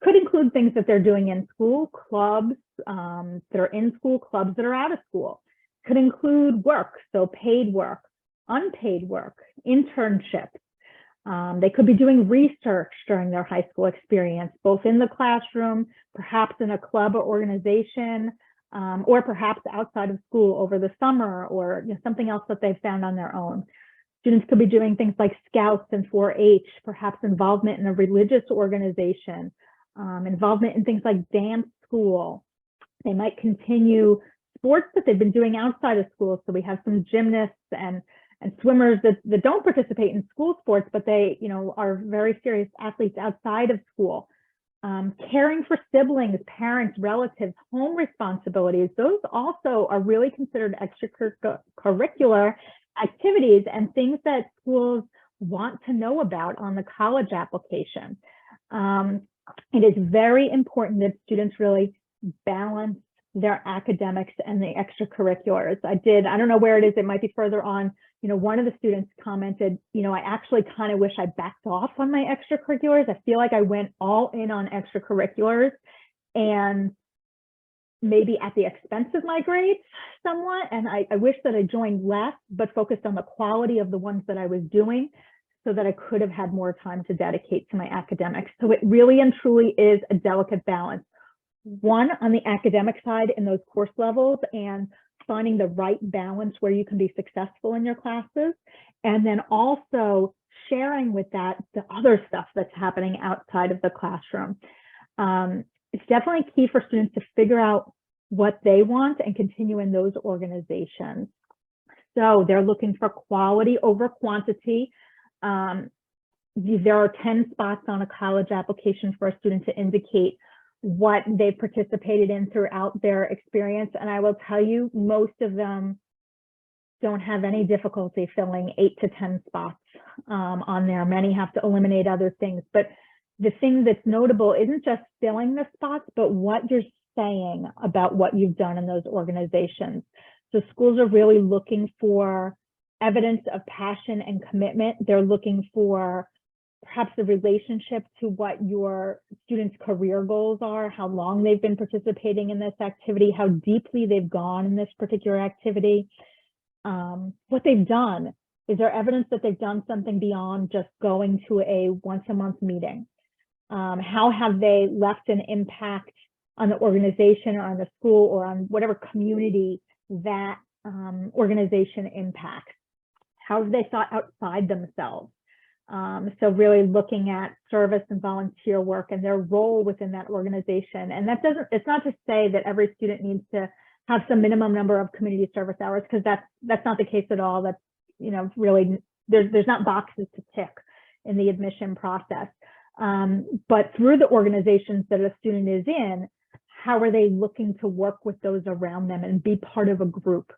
could include things that they're doing in school, clubs that are in school, clubs that are out of school. Could include work, so paid work, unpaid work, internships. They could be doing research during their high school experience, both in the classroom, perhaps in a club or organization, or perhaps outside of school over the summer, or something else that they've found on their own. Students could be doing things like Scouts and 4-H, perhaps involvement in a religious organization, involvement in things like dance school. They might continue sports that they've been doing outside of school. So we have some gymnasts and swimmers that don't participate in school sports, but they, are very serious athletes outside of school. Caring for siblings, parents, relatives, home responsibilities, those also are really considered extracurricular activities and things that schools want to know about on the college application. It is very important that students really balance their academics and the extracurriculars. I don't know where it is, it might be further on. One of the students commented, I actually kind of wish I backed off on my extracurriculars. I feel like I went all in on extracurriculars and maybe at the expense of my grades somewhat. And I wish that I joined less, but focused on the quality of the ones that I was doing so that I could have had more time to dedicate to my academics. So it really and truly is a delicate balance. One, on the academic side in those course levels and finding the right balance where you can be successful in your classes. And then also sharing with that the other stuff that's happening outside of the classroom. It's definitely key for students to figure out what they want and continue in those organizations. So they're looking for quality over quantity. There are 10 spots on a college application for a student to indicate what they've participated in throughout their experience. And I will tell you, most of them don't have any difficulty filling 8 to 10 spots on there. Many have to eliminate other things. But the thing that's notable isn't just filling the spots, but what you're saying about what you've done in those organizations. So schools are really looking for evidence of passion and commitment. They're looking for perhaps the relationship to what your students' career goals are, how long they've been participating in this activity, how deeply they've gone in this particular activity, what they've done. Is there evidence that they've done something beyond just going to a once-a-month meeting? How have they left an impact on the organization or on the school or on whatever community that organization impacts? How have they thought outside themselves? So really looking at service and volunteer work and their role within that organization. And it's not to say that every student needs to have some minimum number of community service hours, because that's not the case at all. That's, really, there's not boxes to tick in the admission process. But through the organizations that a student is in, how are they looking to work with those around them and be part of a group?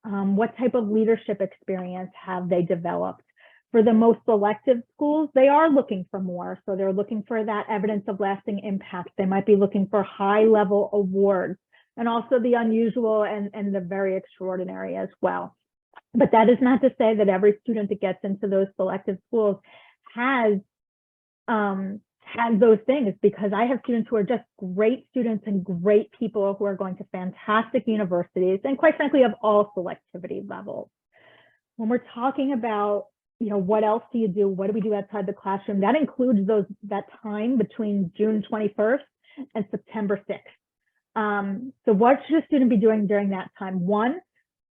What type of leadership experience have they developed? For the most selective schools, they are looking for more. So they're looking for that evidence of lasting impact. They might be looking for high-level awards, and also the unusual and the very extraordinary as well. But that is not to say that every student that gets into those selective schools has those things, because I have students who are just great students and great people who are going to fantastic universities, and quite frankly, of all selectivity levels. When we're talking about, what else do you do? What do we do outside the classroom? That includes that time between June 21st and September 6th. So what should a student be doing during that time? One,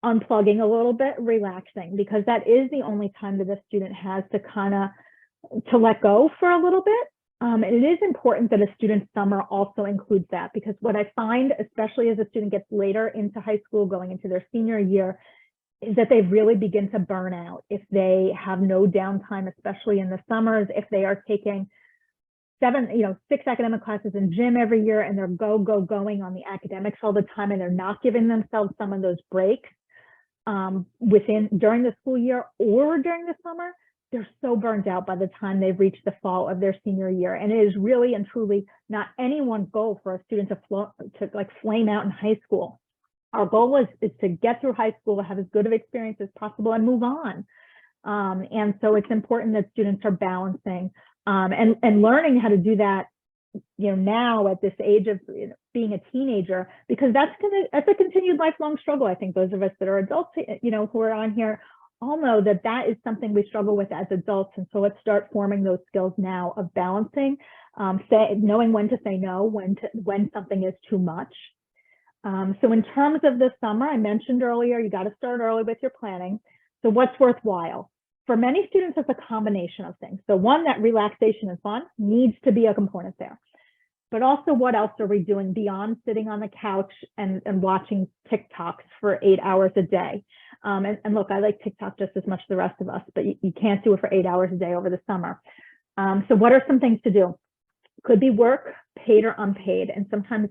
unplugging a little bit, relaxing, because that is the only time that a student has to let go for a little bit. It is important that a student's summer also includes that, because what I find, especially as a student gets later into high school, going into their senior year, is that they really begin to burn out if they have no downtime, especially in the summers, if they are taking 6 academic classes in gym every year, and they're going on the academics all the time, and they're not giving themselves some of those breaks during the school year or during the summer. They're so burned out by the time they've reached the fall of their senior year. And it is really and truly not anyone's goal for a student to flame out in high school. Our goal is to get through high school, have as good of experience as possible, and move on. And so it's important that students are balancing and learning how to do that, now at this age of being a teenager, because that's a continued lifelong struggle. I think those of us that are adults, who are on here, all know that is something we struggle with as adults. And so let's start forming those skills now of balancing, knowing when to say no, when something is too much. So in terms of the summer, I mentioned earlier, you got to start early with your planning. So what's worthwhile? For many students, it's a combination of things. So one, that relaxation and fun needs to be a component there. But also, what else are we doing beyond sitting on the couch and watching TikToks for 8 hours a day? And look, I like TikTok just as much as the rest of us, but you can't do it for 8 hours a day over the summer. So what are some things to do? Could be work, paid or unpaid. And sometimes,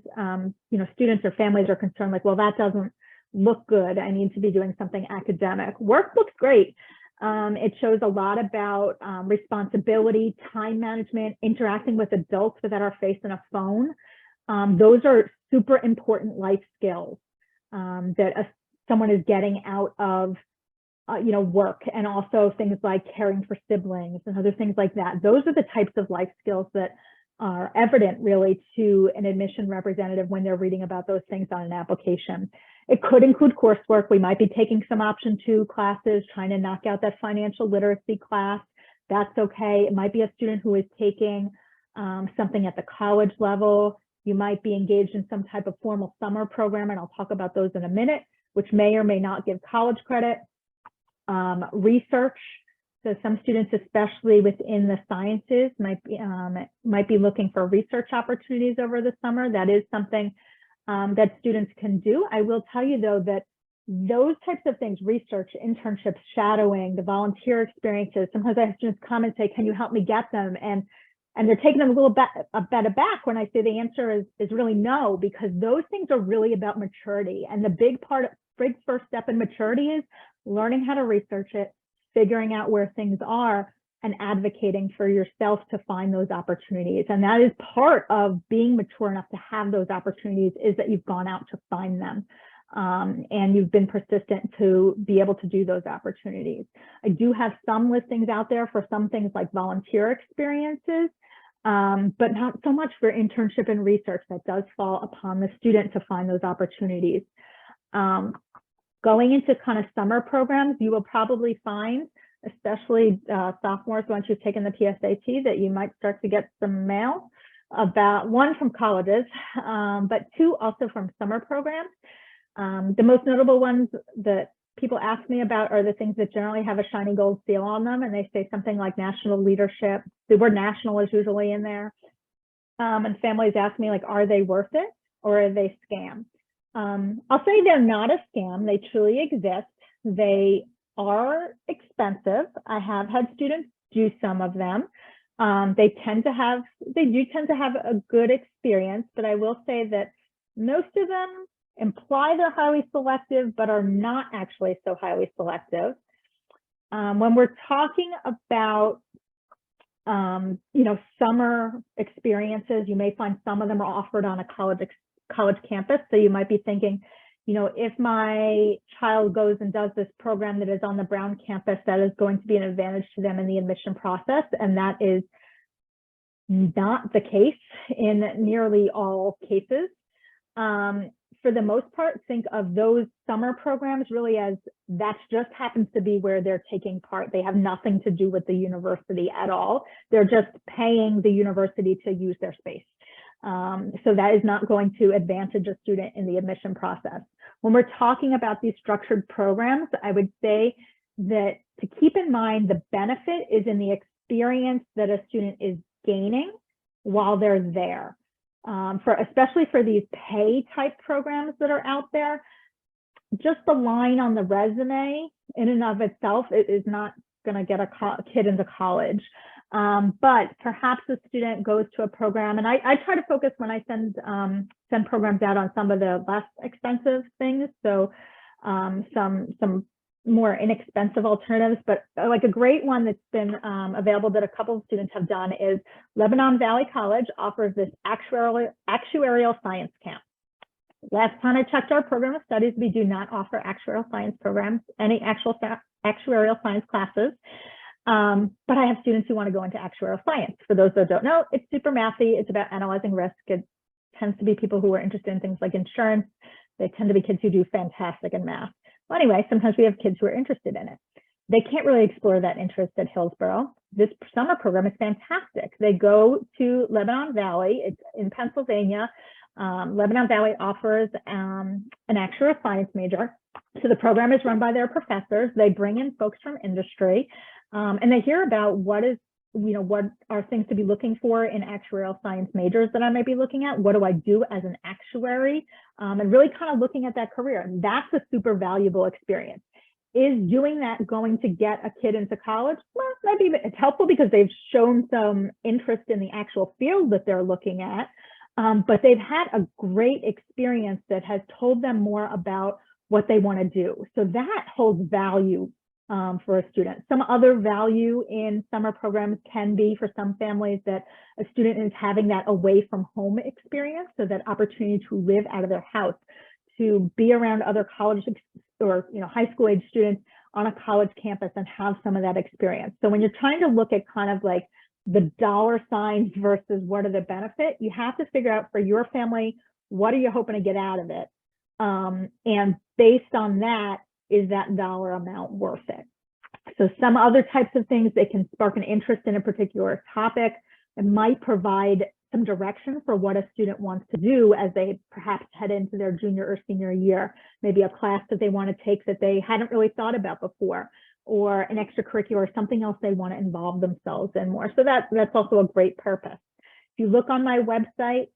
students or families are concerned, like, well, that doesn't look good. I need to be doing something academic. Work looks great. It shows a lot about responsibility, time management, interacting with adults without our face and a phone. Those are super important life skills that someone is getting out of work, and also things like caring for siblings and other things like that. Those are the types of life skills that are evident really to an admission representative when they're reading about those things on an application. It could include coursework. We might be taking some option 2 classes, trying to knock out that financial literacy class. That's okay. It might be a student who is taking something at the college level. You might be engaged in some type of formal summer program, and I'll talk about those in a minute, which may or may not give college credit. Research. So some students, especially within the sciences, might be looking for research opportunities over the summer. That is something that students can do. I will tell you, though, that those types of things, research, internships, shadowing, the volunteer experiences, sometimes I have students come and say, can you help me get them? And they're taking them a little bit aback when I say the answer is really no, because those things are really about maturity. And the big first step in maturity is learning how to research it, figuring out where things are, and advocating for yourself to find those opportunities. And that is part of being mature enough to have those opportunities, is that you've gone out to find them. And you've been persistent to be able to do those opportunities. I do have some listings out there for some things like volunteer experiences, but not so much for internship and research. That does fall upon the student to find those opportunities. Going into kind of summer programs, you will probably find, especially sophomores, once you've taken the PSAT, that you might start to get some mail about, 1, from colleges, but 2, also from summer programs. The most notable ones that people ask me about are the things that generally have a shiny gold seal on them, and they say something like national leadership. The word national is usually in there. And families ask me, like, are they worth it or are they scam? I'll say they're not a scam. They truly exist. They are expensive. I have had students do some of them. They do tend to have a good experience, but I will say that most of them imply they're highly selective, but are not actually so highly selective. When we're talking about summer experiences, you may find some of them are offered on a college campus. So you might be thinking, if my child goes and does this program that is on the Brown campus, that is going to be an advantage to them in the admission process. And that is not the case in nearly all cases. For the most part, think of those summer programs really as that just happens to be where they're taking part. They have nothing to do with the university at all. They're just paying the university to use their space. So that is not going to advantage a student in the admission process. When we're talking about these structured programs, I would say that to keep in mind the benefit is in the experience that a student is gaining while they're there. Especially for these pay type programs that are out there, just the line on the resume in and of itself is not going to get a kid into college. But perhaps a student goes to a program, and I try to focus when I send programs out on some of the less expensive things. So some more inexpensive alternatives, but like a great one that's been available that a couple of students have done is Lebanon Valley College offers this actuarial science camp. Last time I checked our program of studies, we do not offer actuarial science programs, any actuarial science classes. But I have students who want to go into actuarial science. For those that don't know, it's super mathy. It's about analyzing risk. It tends to be people who are interested in things like insurance. They tend to be kids who do fantastic in math. Well, anyway, sometimes we have kids who are interested in it. They can't really explore that interest at Hillsborough. This summer program is fantastic. They go to Lebanon Valley. It's in Pennsylvania. Lebanon Valley offers an actuarial science major. So the program is run by their professors. They bring in folks from industry, and they hear about what are things to be looking for in actuarial science majors that I might be looking at. What do I do as an actuary? And really kind of looking at that career. And that's a super valuable experience. Is doing that going to get a kid into college? Well, maybe it's helpful because they've shown some interest in the actual field that they're looking at. But they've had a great experience that has told them more about what they want to do. So that holds value for a student. Some other value in summer programs can be for some families that a student is having that away from home experience, so that opportunity to live out of their house, to be around other college or high school age students on a college campus and have some of that experience. So when you're trying to look at kind of like the dollar signs versus what are the benefit, you have to figure out for your family, what are you hoping to get out of it? And based on that, is that dollar amount worth it? So some other types of things, they can spark an interest in a particular topic and might provide some direction for what a student wants to do as they perhaps head into their junior or senior year, maybe a class that they want to take that they hadn't really thought about before, or an extracurricular, something else they want to involve themselves in more. So that's also a great purpose. If you look on my website,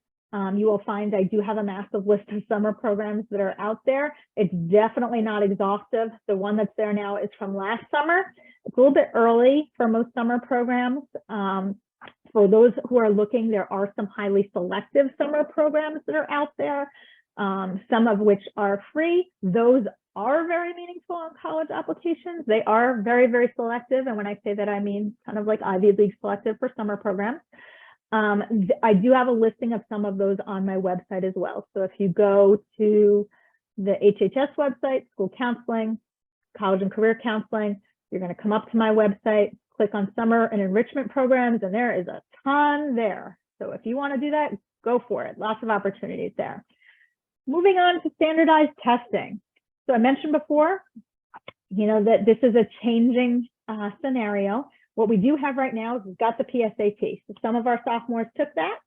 you will find I do have a massive list of summer programs that are out there. It's definitely not exhaustive. The one that's there now is from last summer. It's a little bit early for most summer programs. For those who are looking, there are some highly selective summer programs that are out there, some of which are free. Those are very meaningful on college applications. They are very, very selective. And when I say that, I mean kind of like Ivy League selective for summer programs. I do have a listing of some of those on my website as well. So if you go to the HHS website, school counseling, college and career counseling, you're going to come up to my website, click on summer and enrichment programs, and there is a ton there. So if you want to do that, go for it. Lots of opportunities there. Moving on to standardized testing. So I mentioned before, that this is a changing scenario. What we do have right now is we've got the PSAT. So some of our sophomores took that.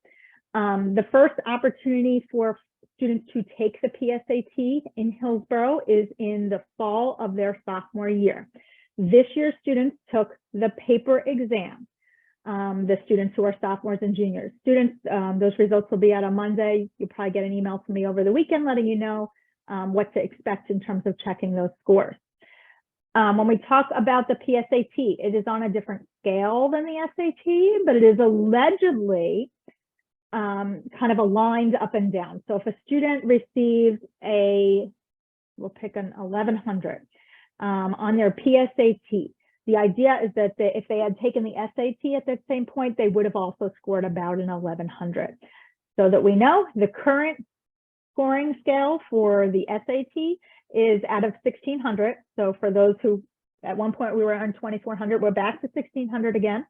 The first opportunity for students who take the PSAT in Hillsborough is in the fall of their sophomore year. This year's students took the paper exam. The students who are sophomores and juniors. Students, those results will be out on Monday. You'll probably get an email from me over the weekend letting you know what to expect in terms of checking those scores. When we talk about the PSAT, it is on a different scale than the SAT, but it is allegedly kind of aligned up and down. So if a student receives we'll pick an 1100 on their PSAT, the idea is that if they had taken the SAT at that same point, they would have also scored about an 1100. So that we know the current scoring scale for the SAT is out of 1600. So for those who at one point we were on 2400, we're back to 1600 again.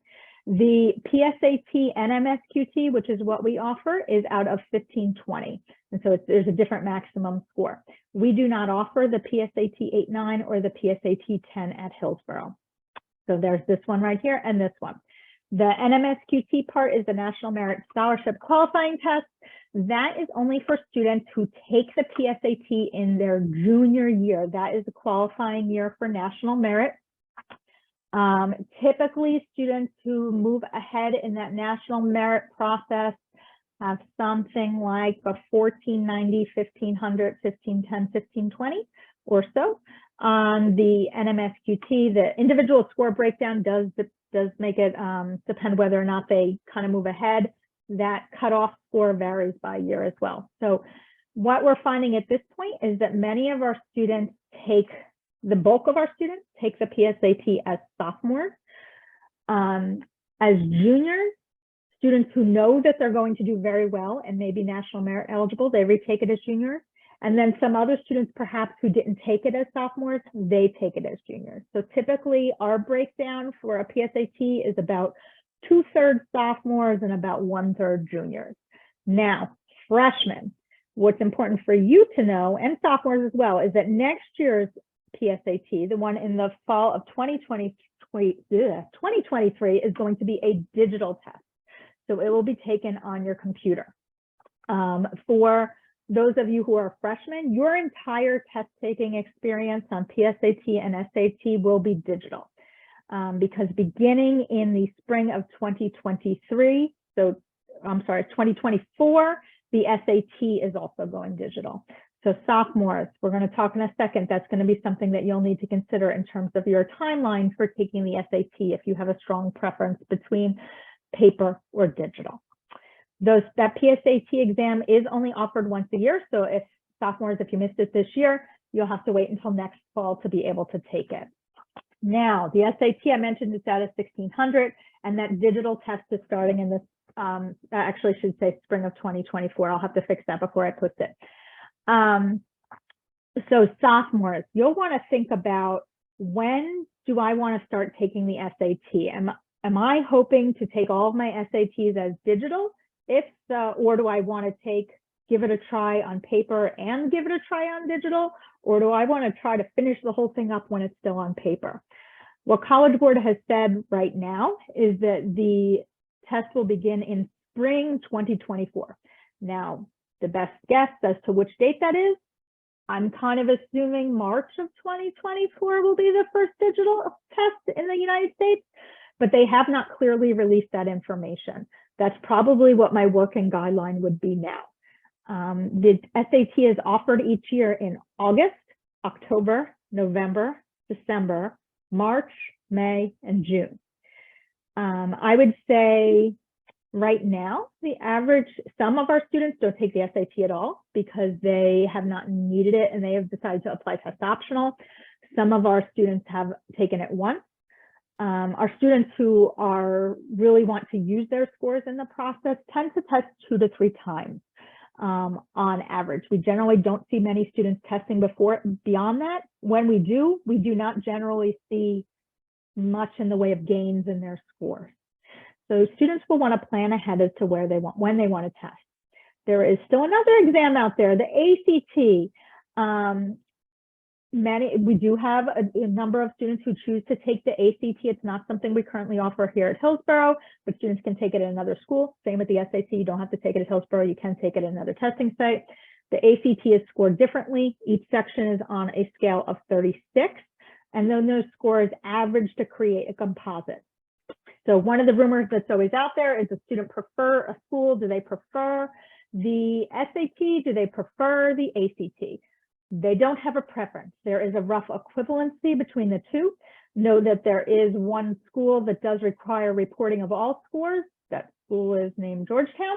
The PSAT NMSQT, which is what we offer, is out of 1520. And so there's a different maximum score. We do not offer the PSAT 8-9 or the PSAT 10 at Hillsborough. So there's this one right here and this one. The NMSQT part is the National Merit Scholarship Qualifying Test. That is only for students who take the PSAT in their junior year. That is the qualifying year for National Merit. Typically, students who move ahead in that National Merit process have something like a 1490, 1500, 1510, 1520 or so. On the NMSQT, the individual score breakdown does make it depend whether or not they kind of move ahead. That cutoff score varies by year as well. So what we're finding at this point is that many of our students the bulk of our students take the PSAT as sophomores. As juniors, students who know that they're going to do very well and may be National Merit eligible, they retake it as juniors. And then some other students, perhaps who didn't take it as sophomores, they take it as juniors. So typically our breakdown for a PSAT is about 2/3 sophomores and about 1/3 juniors. Now, freshmen, what's important for you to know, and sophomores as well, is that next year's PSAT, the one in the fall of 2023, is going to be a digital test. So it will be taken on your computer. For those of you who are freshmen, your entire test taking experience on PSAT and SAT will be digital. Because beginning in the spring of 2023, so I'm sorry, 2024, the SAT is also going digital. So sophomores, we're going to talk in a second, that's going to be something that you'll need to consider in terms of your timeline for taking the SAT if you have a strong preference between paper or digital. That PSAT exam is only offered once a year. So if sophomores, if you missed it this year, you'll have to wait until next fall to be able to take it. Now, the SAT, I mentioned it's out of 1600, and that digital test is starting in this, actually I should say spring of 2024. I'll have to fix that before I post it. So sophomores, you'll want to think about, when do I want to start taking the SAT? Am I hoping to take all of my SATs as digital? If so, or do I want to give it a try on paper and give it a try on digital? Or do I want to try to finish the whole thing up when it's still on paper? What College Board has said right now is that the test will begin in spring 2024. Now, the best guess as to which date that is, I'm kind of assuming March of 2024 will be the first digital test in the United States, but they have not clearly released that information. That's probably what my working guideline would be now. The SAT is offered each year in August, October, November, December, March, May, and June. I would say right now, the average, some of our students don't take the SAT at all because they have not needed it and they have decided to apply test optional. Some of our students have taken it once. Our students who really want to use their scores in the process tend to test 2 to 3 times on average. We generally don't see many students testing beyond that. When we do not generally see much in the way of gains in their scores. So students will want to plan ahead as to when they want to test. There is still another exam out there, the ACT. We do have a number of students who choose to take the ACT. It's not something we currently offer here at Hillsborough, but students can take it at another school. Same with the SAT. You don't have to take it at Hillsborough. You can take it at another testing site. The ACT is scored differently. Each section is on a scale of 36, and then those scores average to create a composite. So one of the rumors that's always out there is, does a student prefer a school? Do they prefer the SAT? Do they prefer the ACT? They don't have a preference. There is a rough equivalency between the two. Know that there is one school that does require reporting of all scores. That school is named Georgetown.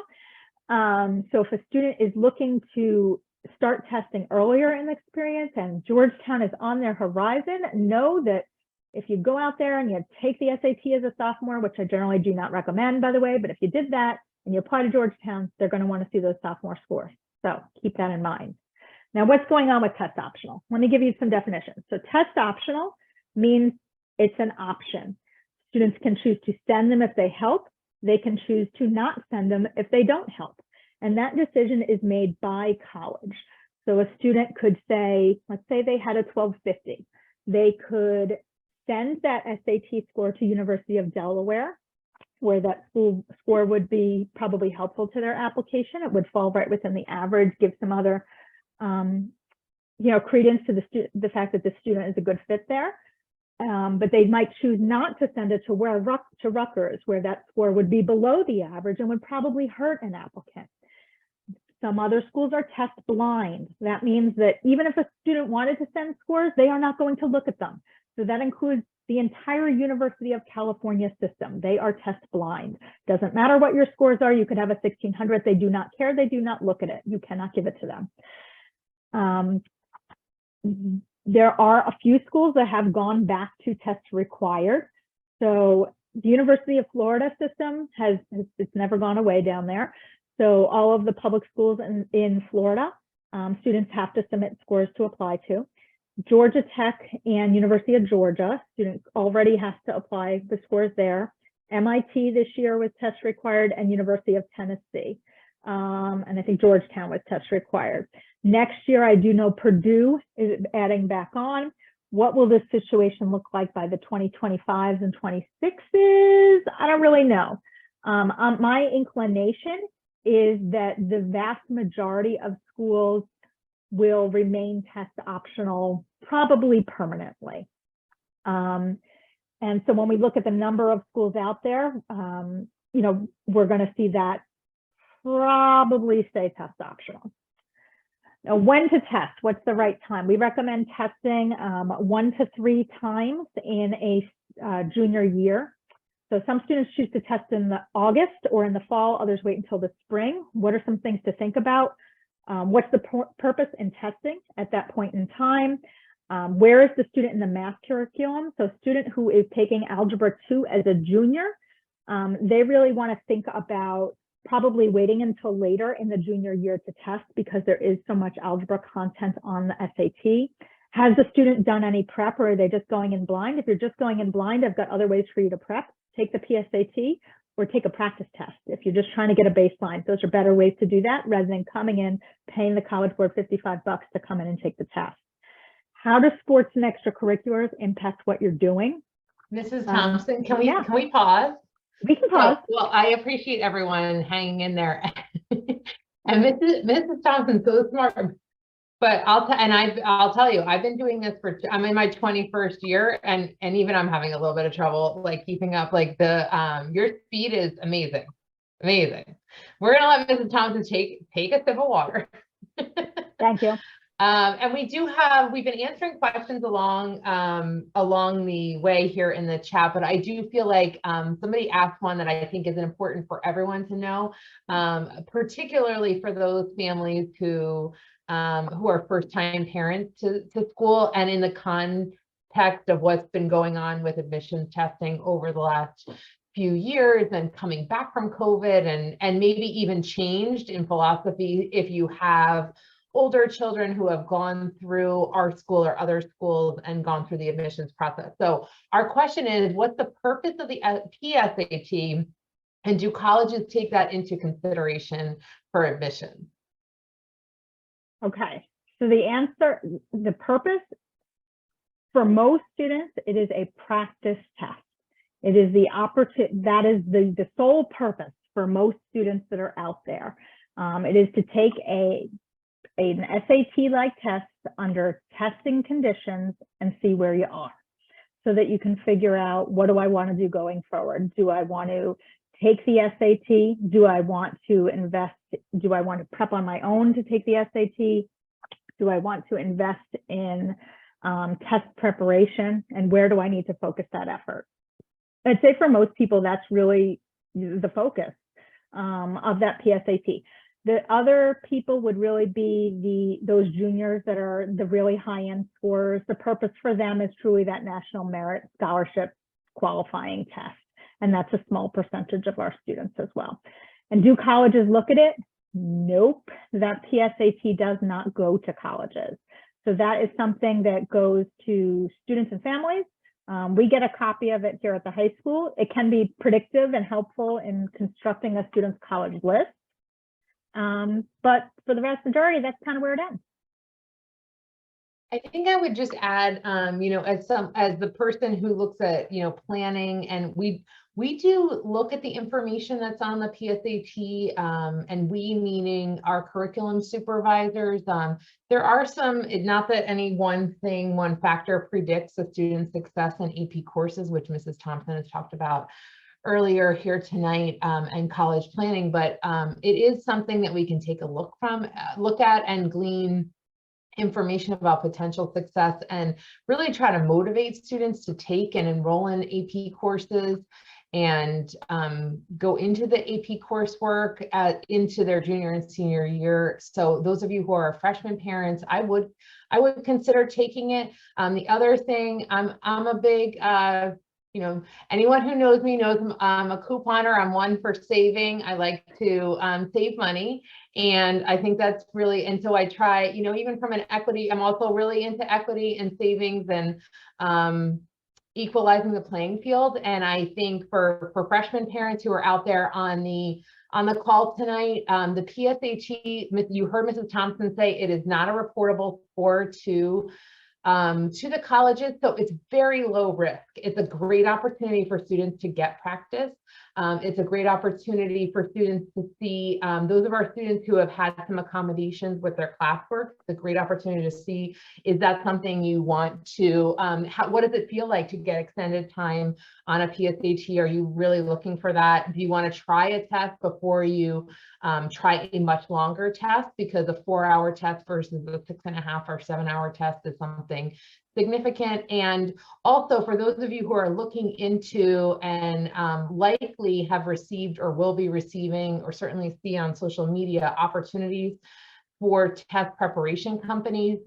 So if a student is looking to start testing earlier in the experience and Georgetown is on their horizon, know that if you go out there and you take the SAT as a sophomore, which I generally do not recommend, by the way, but if you did that and you apply to Georgetown, they're going to want to see those sophomore scores. So keep that in mind. Now, what's going on with test optional? Let me give you some definitions. So test optional means it's an option. Students can choose to send them if they help. They can choose to not send them if they don't help. And that decision is made by college. So a student could say, let's say they had a 1250. They could send that SAT score to University of Delaware, where that school score would be probably helpful to their application. It would fall right within the average, give some other credence to the fact that the student is a good fit there. But they might choose not to send it to Rutgers, where that score would be below the average and would probably hurt an applicant. Some other schools are test blind. That means that even if a student wanted to send scores, they are not going to look at them. So that includes the entire University of California system. They are test blind. Doesn't matter what your scores are. You could have a 1600. They do not care. They do not look at it. You cannot give it to them. There are a few schools that have gone back to test required. So the University of Florida system it's never gone away down there. So all of the public schools in Florida, students have to submit scores to apply to. Georgia Tech and University of Georgia, students already have to apply the scores there. MIT this year was test required, and University of Tennessee. And I think Georgetown was test required. Next year, I do know Purdue is adding back on. What will this situation look like by the 2025s and 26s? I don't really know. My inclination is that the vast majority of schools will remain test optional, probably permanently. And so when we look at the number of schools out there, we're going to see that probably stay test optional. Now, when to test? What's the right time? We recommend testing 1 to 3 times in a junior year. So some students choose to test in the August or in the fall. Others wait until the spring. What are some things to think about? What's the purpose in testing at that point in time? Where is the student in the math curriculum? So a student who is taking Algebra 2 as a junior, they really want to think about probably waiting until later in the junior year to test, because there is so much algebra content on the SAT. Has the student done any prep, or are they just going in blind? If you're just going in blind, I've got other ways for you to prep. Take the PSAT or take a practice test. If you're just trying to get a baseline, those are better ways to do that rather than coming in, paying the College Board $55 to come in and take the test. How do sports and extracurriculars impact what you're doing? Mrs. Thompson, can we pause? We can pause. Well, I appreciate everyone hanging in there. And Mrs. Thompson's so smart. But I'll tell you, I've been doing this I'm in my 21st year, and even I'm having a little bit of trouble like keeping up. Like your speed is amazing. Amazing. We're gonna let Mrs. Thompson take a sip of water. Thank you. And we've been answering questions along the way here in the chat, but I do feel like somebody asked one that I think is important for everyone to know, particularly for those families who are first-time parents to school, and in the context of what's been going on with admissions testing over the last few years and coming back from COVID, and maybe even changed in philosophy if you have older children who have gone through our school or other schools and gone through the admissions process. So our question is, what's the purpose of the PSAT, and do colleges take that into consideration for admission? Okay, so the purpose for most students, it is a practice test. It is that is the sole purpose for most students that are out there. It is to take a an SAT-like test under testing conditions and see where you are, so that you can figure out, what do I want to do going forward? Do I want to take the SAT? Do I want to invest? Do I want to prep on my own to take the SAT? Do I want to invest in test preparation? And where do I need to focus that effort? I'd say for most people, that's really the focus of that PSAT. The other people would really be those juniors that are the really high-end scorers. The purpose for them is truly that national merit scholarship qualifying test. And that's a small percentage of our students as well. And do colleges look at it? Nope, that PSAT does not go to colleges. So that is something that goes to students and families. We get a copy of it here at the high school. It can be predictive and helpful in constructing a student's college list. But for the vast majority, that's kind of where it ends. I think I would just add, as the person who looks at, planning, and we do look at the information that's on the PSAT, and we meaning our curriculum supervisors. There are some, not that any one factor predicts a student's success in AP courses, which Mrs. Thompson has talked about earlier here tonight, and college planning, but it is something that we can take a look at and glean information about potential success and really try to motivate students to take and enroll in AP courses and go into the AP coursework into their junior and senior year. So those of you who are freshman parents, I would consider taking it. The other thing, I'm a big anyone who knows me knows I'm a couponer. I'm one for saving. I like to save money. And I think that's really, and so I try, even from an equity, I'm also really into equity and savings and equalizing the playing field. And I think for freshman parents who are out there on the call tonight, the PSAT, you heard Mrs. Thompson say it is not a reportable score to the colleges, so it's very low risk. It's a great opportunity for students to get practice. It's a great opportunity for students to see those of our students who have had some accommodations with their classwork. It's a great opportunity to see, is that something you want to, what does it feel like to get extended time on a PSAT? Are you really looking for that? Do you want to try a test before you try a much longer test? Because a 4-hour test versus a 6.5 or 7-hour test is something significant. And also for those of you who are looking into and likely have received or will be receiving or certainly see on social media opportunities for test preparation companies,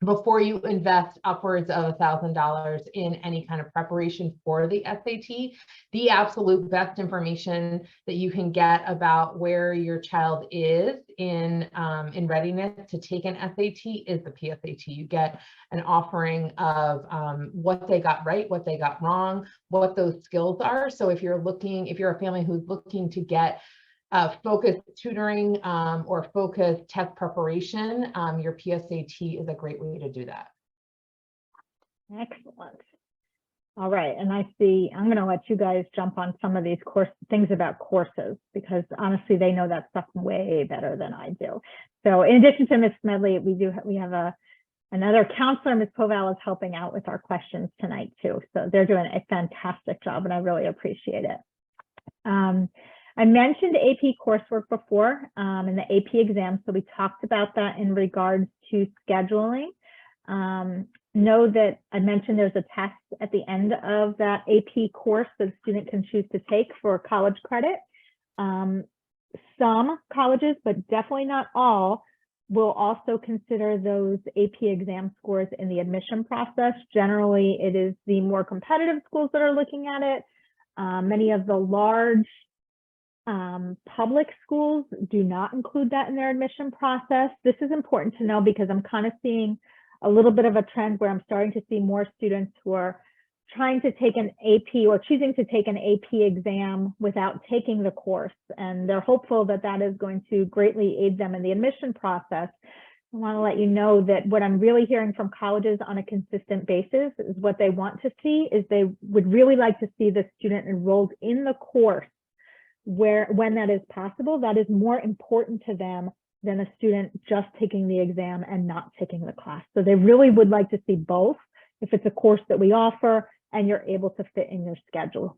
before you invest upwards of $1,000 in any kind of preparation for the SAT, the absolute best information that you can get about where your child is in readiness to take an SAT is the PSAT. You get an offering of what they got right, what they got wrong, what those skills are. So if you're a family who's looking to get focused tutoring or focused test preparation, your PSAT is a great way to do that. Excellent. All right, and I see, I'm going to let you guys jump on some of these things about courses, because honestly, they know that stuff way better than I do. So in addition to Ms. Smedley, we have another counselor, Ms. Koval, is helping out with our questions tonight too. So they're doing a fantastic job, and I really appreciate it. I mentioned AP coursework before in the AP exam, so we talked about that in regards to scheduling. Know that I mentioned there's a test at the end of that AP course that a student can choose to take for college credit. Some colleges, but definitely not all, will also consider those AP exam scores in the admission process. Generally, it is the more competitive schools that are looking at it. Many of the large public schools do not include that in their admission process. This is important to know because I'm kind of seeing a little bit of a trend where I'm starting to see more students who are trying to take an AP or choosing to take an AP exam without taking the course. And they're hopeful that that is going to greatly aid them in the admission process. I want to let you know that what I'm really hearing from colleges on a consistent basis is what they want to see is they would really like to see the student enrolled in the course when that is possible. That is more important to them than a student just taking the exam and not taking the class. So they really would like to see both if it's a course that we offer and you're able to fit in your schedule.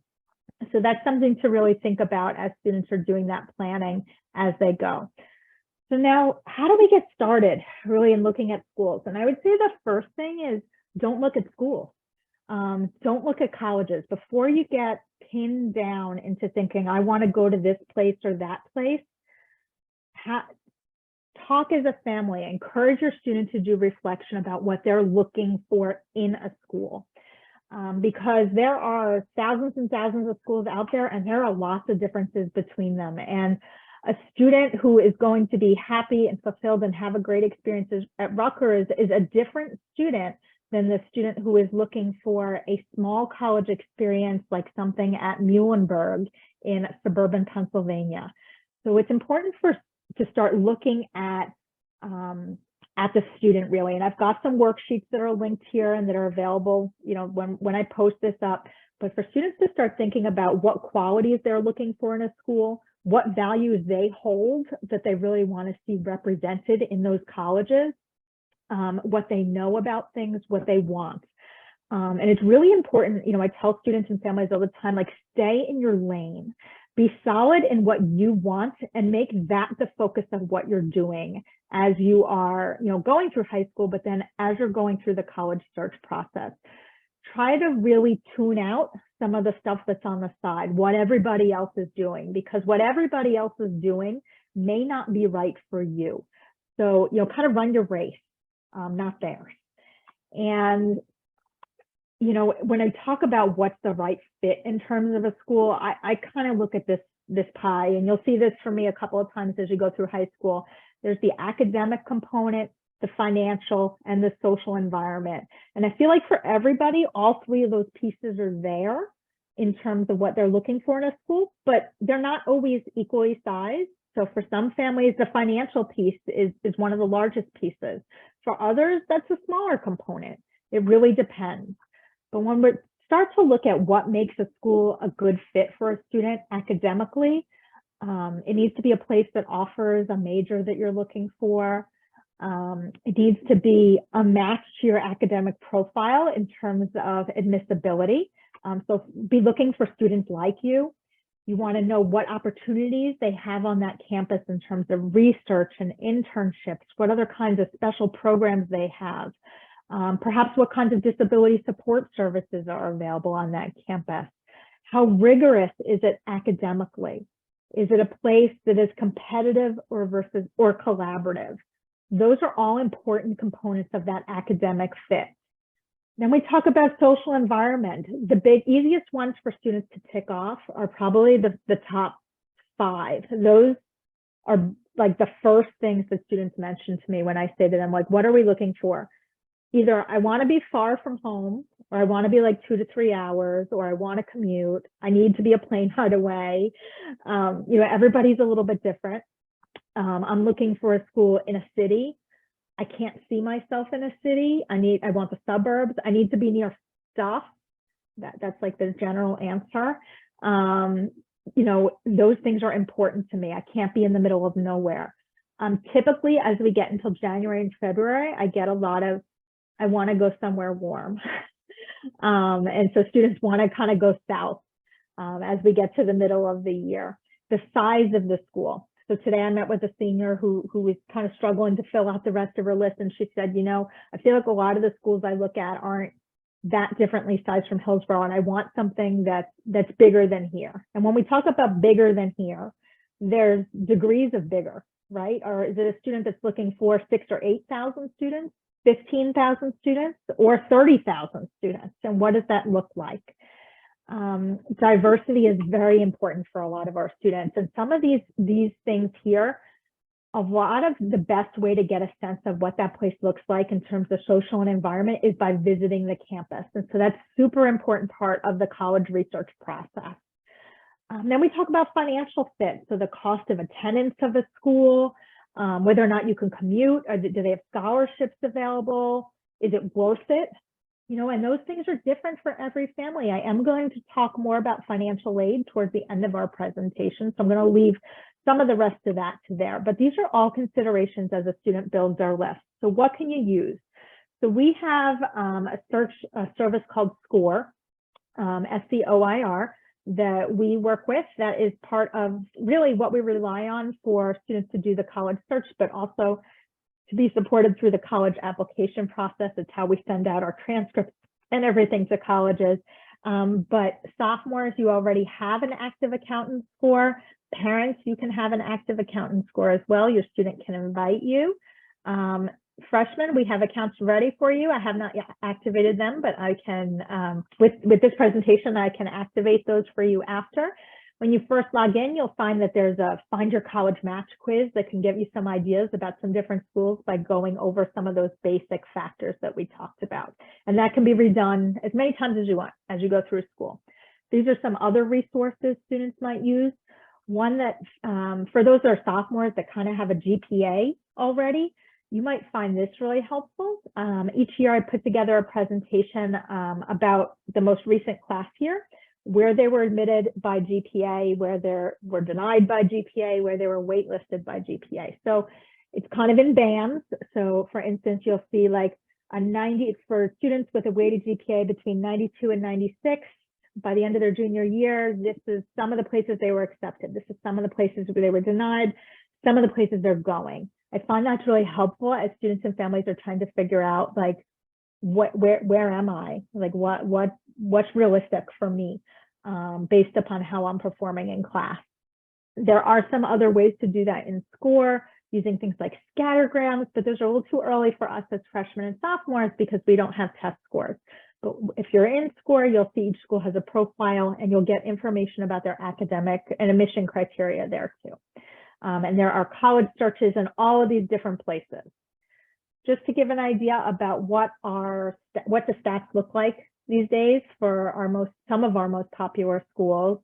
So that's something to really think about as students are doing that planning as they go. So now, how do we get started really in looking at schools? And I would say the first thing is don't look at schools. Don't look at colleges. Before you get pinned down into thinking, I want to go to this place or that place, talk as a family. Encourage your students to do reflection about what they're looking for in a school. Because there are thousands and thousands of schools out there, and there are lots of differences between them. And a student who is going to be happy and fulfilled and have a great experience at Rutgers is a different student than the student who is looking for a small college experience like something at Muhlenberg in suburban Pennsylvania. So it's important to start looking at the student really. And I've got some worksheets that are linked here and that are available, when I post this up. But for students to start thinking about what qualities they're looking for in a school, what values they hold that they really want to see represented in those colleges, what they know about things, what they want. And it's really important, I tell students and families all the time, like, stay in your lane. Be solid in what you want and make that the focus of what you're doing as you are, going through high school, but then as you're going through the college search process. Try to really tune out some of the stuff that's on the side, what everybody else is doing, because what everybody else is doing may not be right for you. So, kind of run your race, not theirs. And when I talk about what's the right fit in terms of a school, I kind of look at this pie, and you'll see this for me a couple of times as you go through high school. There's the academic component, the financial, and the social environment. And I feel like for everybody, all three of those pieces are there in terms of what they're looking for in a school, but they're not always equally sized. So for some families, the financial piece is one of the largest pieces. For others, that's a smaller component. It really depends. But when we start to look at what makes a school a good fit for a student academically, it needs to be a place that offers a major that you're looking for. It needs to be a match to your academic profile in terms of admissibility. So be looking for students like you. You want to know what opportunities they have on that campus in terms of research and internships, what other kinds of special programs they have. Perhaps what kinds of disability support services are available on that campus. How rigorous is it academically? Is it a place that is competitive or collaborative? Those are all important components of that academic fit. Then we talk about social environment. The easiest ones for students to tick off are probably the top 5. Those are like the first things that students mention to me when I say to them, like, what are we looking for? Either I want to be far from home, or I want to be like 2 to 3 hours, or I want to commute. I need to be a plane ride away. Everybody's a little bit different. I'm looking for a school in a city. I can't see myself in a city. I want the suburbs. I need to be near stuff. That's like the general answer. Those things are important to me. I can't be in the middle of nowhere. Typically, as we get until January and February, I get a lot of, I want to go somewhere warm. And so students want to kind of go south as we get to the middle of the year. The size of the school. So today I met with a senior who was kind of struggling to fill out the rest of her list. And she said, I feel like a lot of the schools I look at aren't that differently sized from Hillsborough, and I want something that's bigger than here. And when we talk about bigger than here, there's degrees of bigger, right? Or is it a student that's looking for 6,000 or 8,000 students, 15,000 students, or 30,000 students? And what does that look like? Diversity is very important for a lot of our students. And some of these things here, a lot of the best way to get a sense of what that place looks like in terms of social and environment is by visiting the campus. And so that's super important part of the college research process. Then we talk about financial fit. So the cost of attendance of a school, whether or not you can commute, or do they have scholarships available? Is it worth it And those things are different for every family. I am going to talk more about financial aid towards the end of our presentation, so I'm going to leave some of the rest of that to there. But these are all considerations as a student builds their list. So what can you use? So we have a service called SCOIR, SCOIR, that we work with, that is part of really what we rely on for students to do the college search, but also to be supported through the college application process. It's how we send out our transcripts and everything to colleges. But sophomores, you already have an active accountant score. Parents, you can have an active accountant score as well. Your student can invite you. Freshmen, we have accounts ready for you. I have not yet activated them, but I can, with this presentation, I can activate those for you after. When you first log in, you'll find that there's a Find Your College Match quiz that can give you some ideas about some different schools by going over some of those basic factors that we talked about. And that can be redone as many times as you want as you go through school. These are some other resources students might use. One that, for those that are sophomores that kind of have a GPA already, you might find this really helpful. Each year I put together a presentation about the most recent class year, where they were admitted by GPA, where they were denied by GPA, where they were waitlisted by GPA. So it's kind of in bands. So for instance, you'll see like a 90 for students with a weighted GPA between 92 and 96. By the end of their junior year, this is some of the places they were accepted. This is some of the places where they were denied, some of the places they're going. I find that's really helpful as students and families are trying to figure out like, where am I? Like what's realistic for me based upon how I'm performing in class. There are some other ways to do that in SCORE using things like scattergrams, but those are a little too early for us as freshmen and sophomores because we don't have test scores. But if you're in SCORE, you'll see each school has a profile and you'll get information about their academic and admission criteria there too. And there are college searches in all of these different places. Just to give an idea about what the stats look like these days for some of our most popular schools.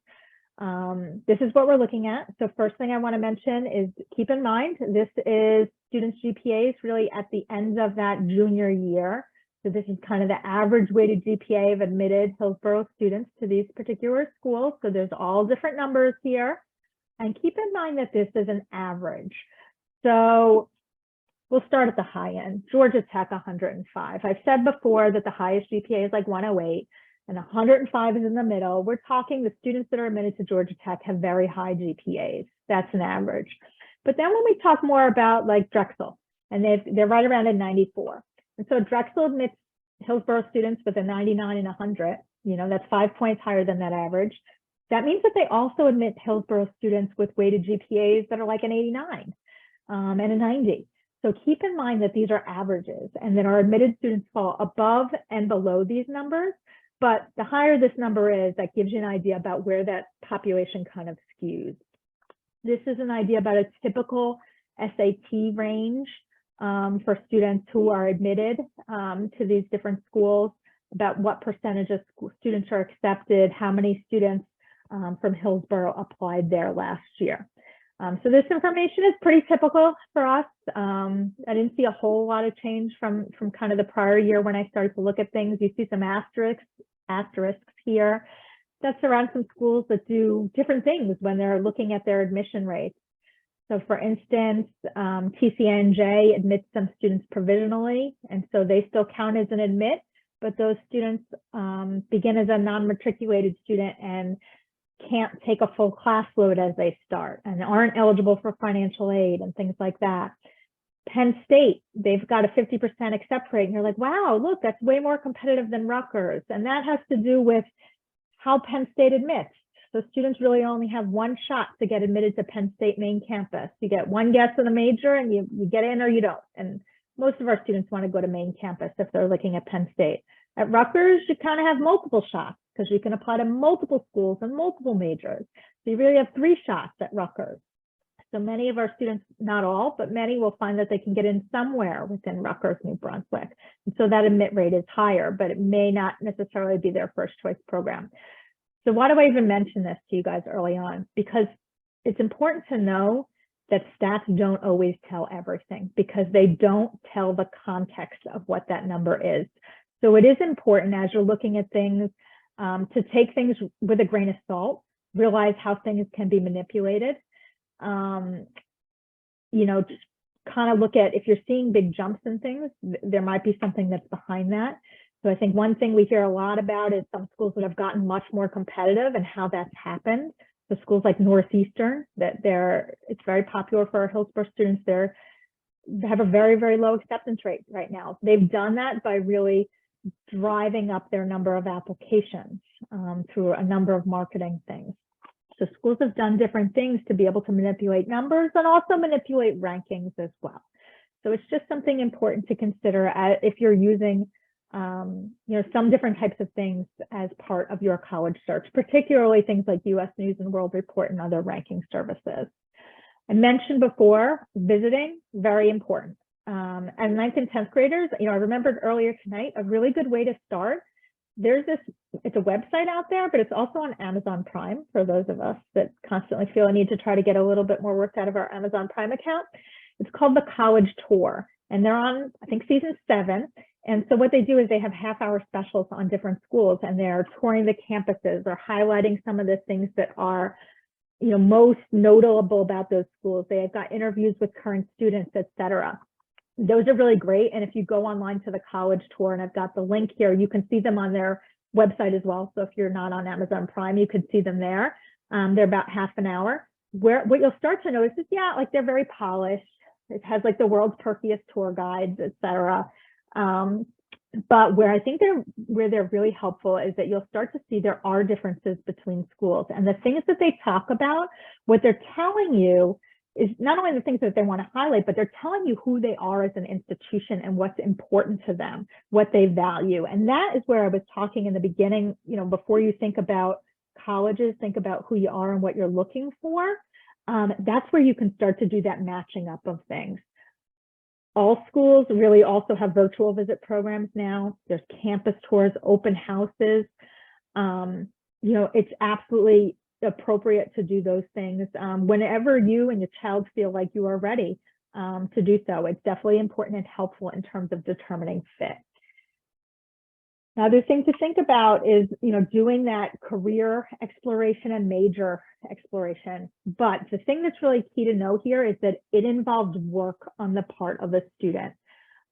This is what we're looking at. So first thing I want to mention is keep in mind, this is students' GPAs really at the end of that junior year. So this is kind of the average weighted GPA of admitted Hillsborough students to these particular schools. So there's all different numbers here. And keep in mind that this is an average. So we'll start at the high end. Georgia Tech, 105. I've said before that the highest GPA is like 108 and 105 is in the middle. We're talking the students that are admitted to Georgia Tech have very high GPAs. That's an average. But then when we talk more about like Drexel, and they're right around a 94. And so Drexel admits Hillsborough students with a 99 and 100. That's 5 points higher than that average. That means that they also admit Hillsborough students with weighted GPAs that are like an 89 and a 90. So keep in mind that these are averages and that our admitted students fall above and below these numbers. But the higher this number is, that gives you an idea about where that population kind of skews. This is an idea about a typical SAT range for students who are admitted to these different schools, about what percentage of students are accepted, how many students from Hillsborough applied there last year. So this information is pretty typical for us. I didn't see a whole lot of change from kind of the prior year when I started to look at things. You see some asterisks here. That's around some schools that do different things when they're looking at their admission rates. So for instance, TCNJ admits some students provisionally, and so they still count as an admit, but those students begin as a non-matriculated student and can't take a full class load as they start and aren't eligible for financial aid and things like that. Penn State, they've got a 50% accept rate and you're like, wow, look, that's way more competitive than Rutgers. And that has to do with how Penn State admits. So students really only have one shot to get admitted to Penn State main campus. You get one guess at a major and you get in or you don't. And most of our students want to go to main campus if they're looking at Penn State. At Rutgers, you kind of have multiple shots because you can apply to multiple schools and multiple majors. So you really have 3 shots at Rutgers. So many of our students, not all, but many will find that they can get in somewhere within Rutgers, New Brunswick. And so that admit rate is higher, but it may not necessarily be their first choice program. So why do I even mention this to you guys early on? Because it's important to know that stats don't always tell everything because they don't tell the context of what that number is. So it is important as you're looking at things to take things with a grain of salt, realize how things can be manipulated. Just kind of look at, if you're seeing big jumps in things, there might be something that's behind that. So I think one thing we hear a lot about is some schools that have gotten much more competitive and how that's happened. So schools like Northeastern, it's very popular for our Hillsborough students. They have a very, very low acceptance rate right now. They've done that by really driving up their number of applications through a number of marketing things. So schools have done different things to be able to manipulate numbers and also manipulate rankings as well. So it's just something important to consider if you're using some different types of things as part of your college search, particularly things like US News and World Report and other ranking services. I mentioned before, visiting, very important. As 9th and 10th graders, I remembered earlier tonight, a really good way to start. It's a website out there, but it's also on Amazon Prime for those of us that constantly feel a need to try to get a little bit more work out of our Amazon Prime account. It's called the College Tour, and they're on, I think, season 7. And so what they do is they have half-hour specials on different schools, and they're touring the campuses or highlighting some of the things that are, most notable about those schools. They have got interviews with current students, et cetera. Those are really great. And if you go online to the College Tour, and I've got the link here, you can see them on their website as well. So if you're not on Amazon Prime, you can see them there. They're about half an hour. What you'll start to notice is, they're very polished. It has like the world's perkiest tour guides, et cetera. But where I think they're really helpful is that you'll start to see there are differences between schools, and the things that they talk about, what they're telling you is not only the things that they want to highlight, but they're telling you who they are as an institution and what's important to them, what they value. And that is where I was talking in the beginning, before you think about colleges, think about who you are and what you're looking for. That's where you can start to do that matching up of things. All schools really also have virtual visit programs now. There's campus tours, open houses. It's absolutely appropriate to do those things whenever you and your child feel like you are ready to do so. It's definitely important and helpful in terms of determining fit. Another thing to think about is, doing that career exploration and major exploration. But the thing that's really key to know here is that it involves work on the part of the student.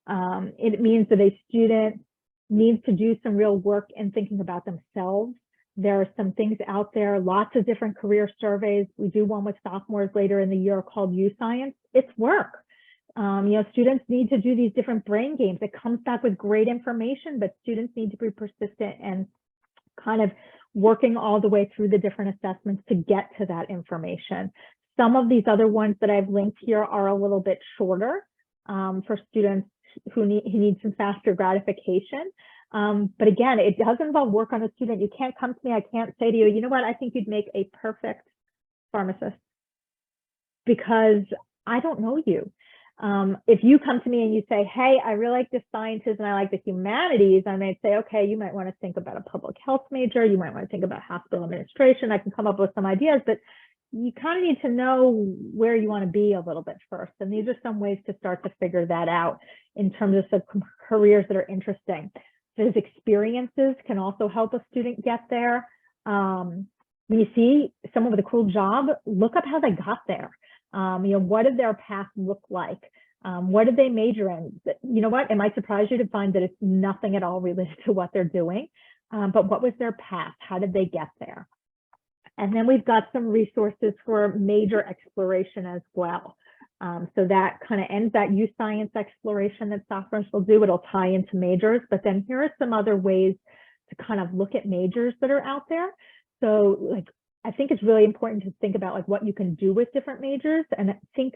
It means that a student needs to do some real work in thinking about themselves. There are some things out there, lots of different career surveys. We do one with sophomores later in the year called U-Science. It's work. Students need to do these different brain games. It comes back with great information, but students need to be persistent and kind of working all the way through the different assessments to get to that information. Some of these other ones that I've linked here are a little bit shorter for students who need some faster gratification. But again, it does involve work on a student. You can't come to me, I can't say to you, you know what, I think you'd make a perfect pharmacist, because I don't know you. If you come to me and you say, hey, I really like the sciences and I like the humanities, I might say, okay, you might want to think about a public health major. You might want to think about hospital administration. I can come up with some ideas, but you kind of need to know where you want to be a little bit first. And these are some ways to start to figure that out in terms of some careers that are interesting. Those experiences can also help a student get there. When you see someone with a cool job, look up how they got there. What did their path look like? What did they major in? You know what? It might surprise you to find that it's nothing at all related to what they're doing. But what was their path? How did they get there? And then we've got some resources for major exploration as well. So that kind of ends that U-Science exploration that sophomores will do. It'll tie into majors, but then here are some other ways to kind of look at majors that are out there. So I think it's really important to think about what you can do with different majors. And I think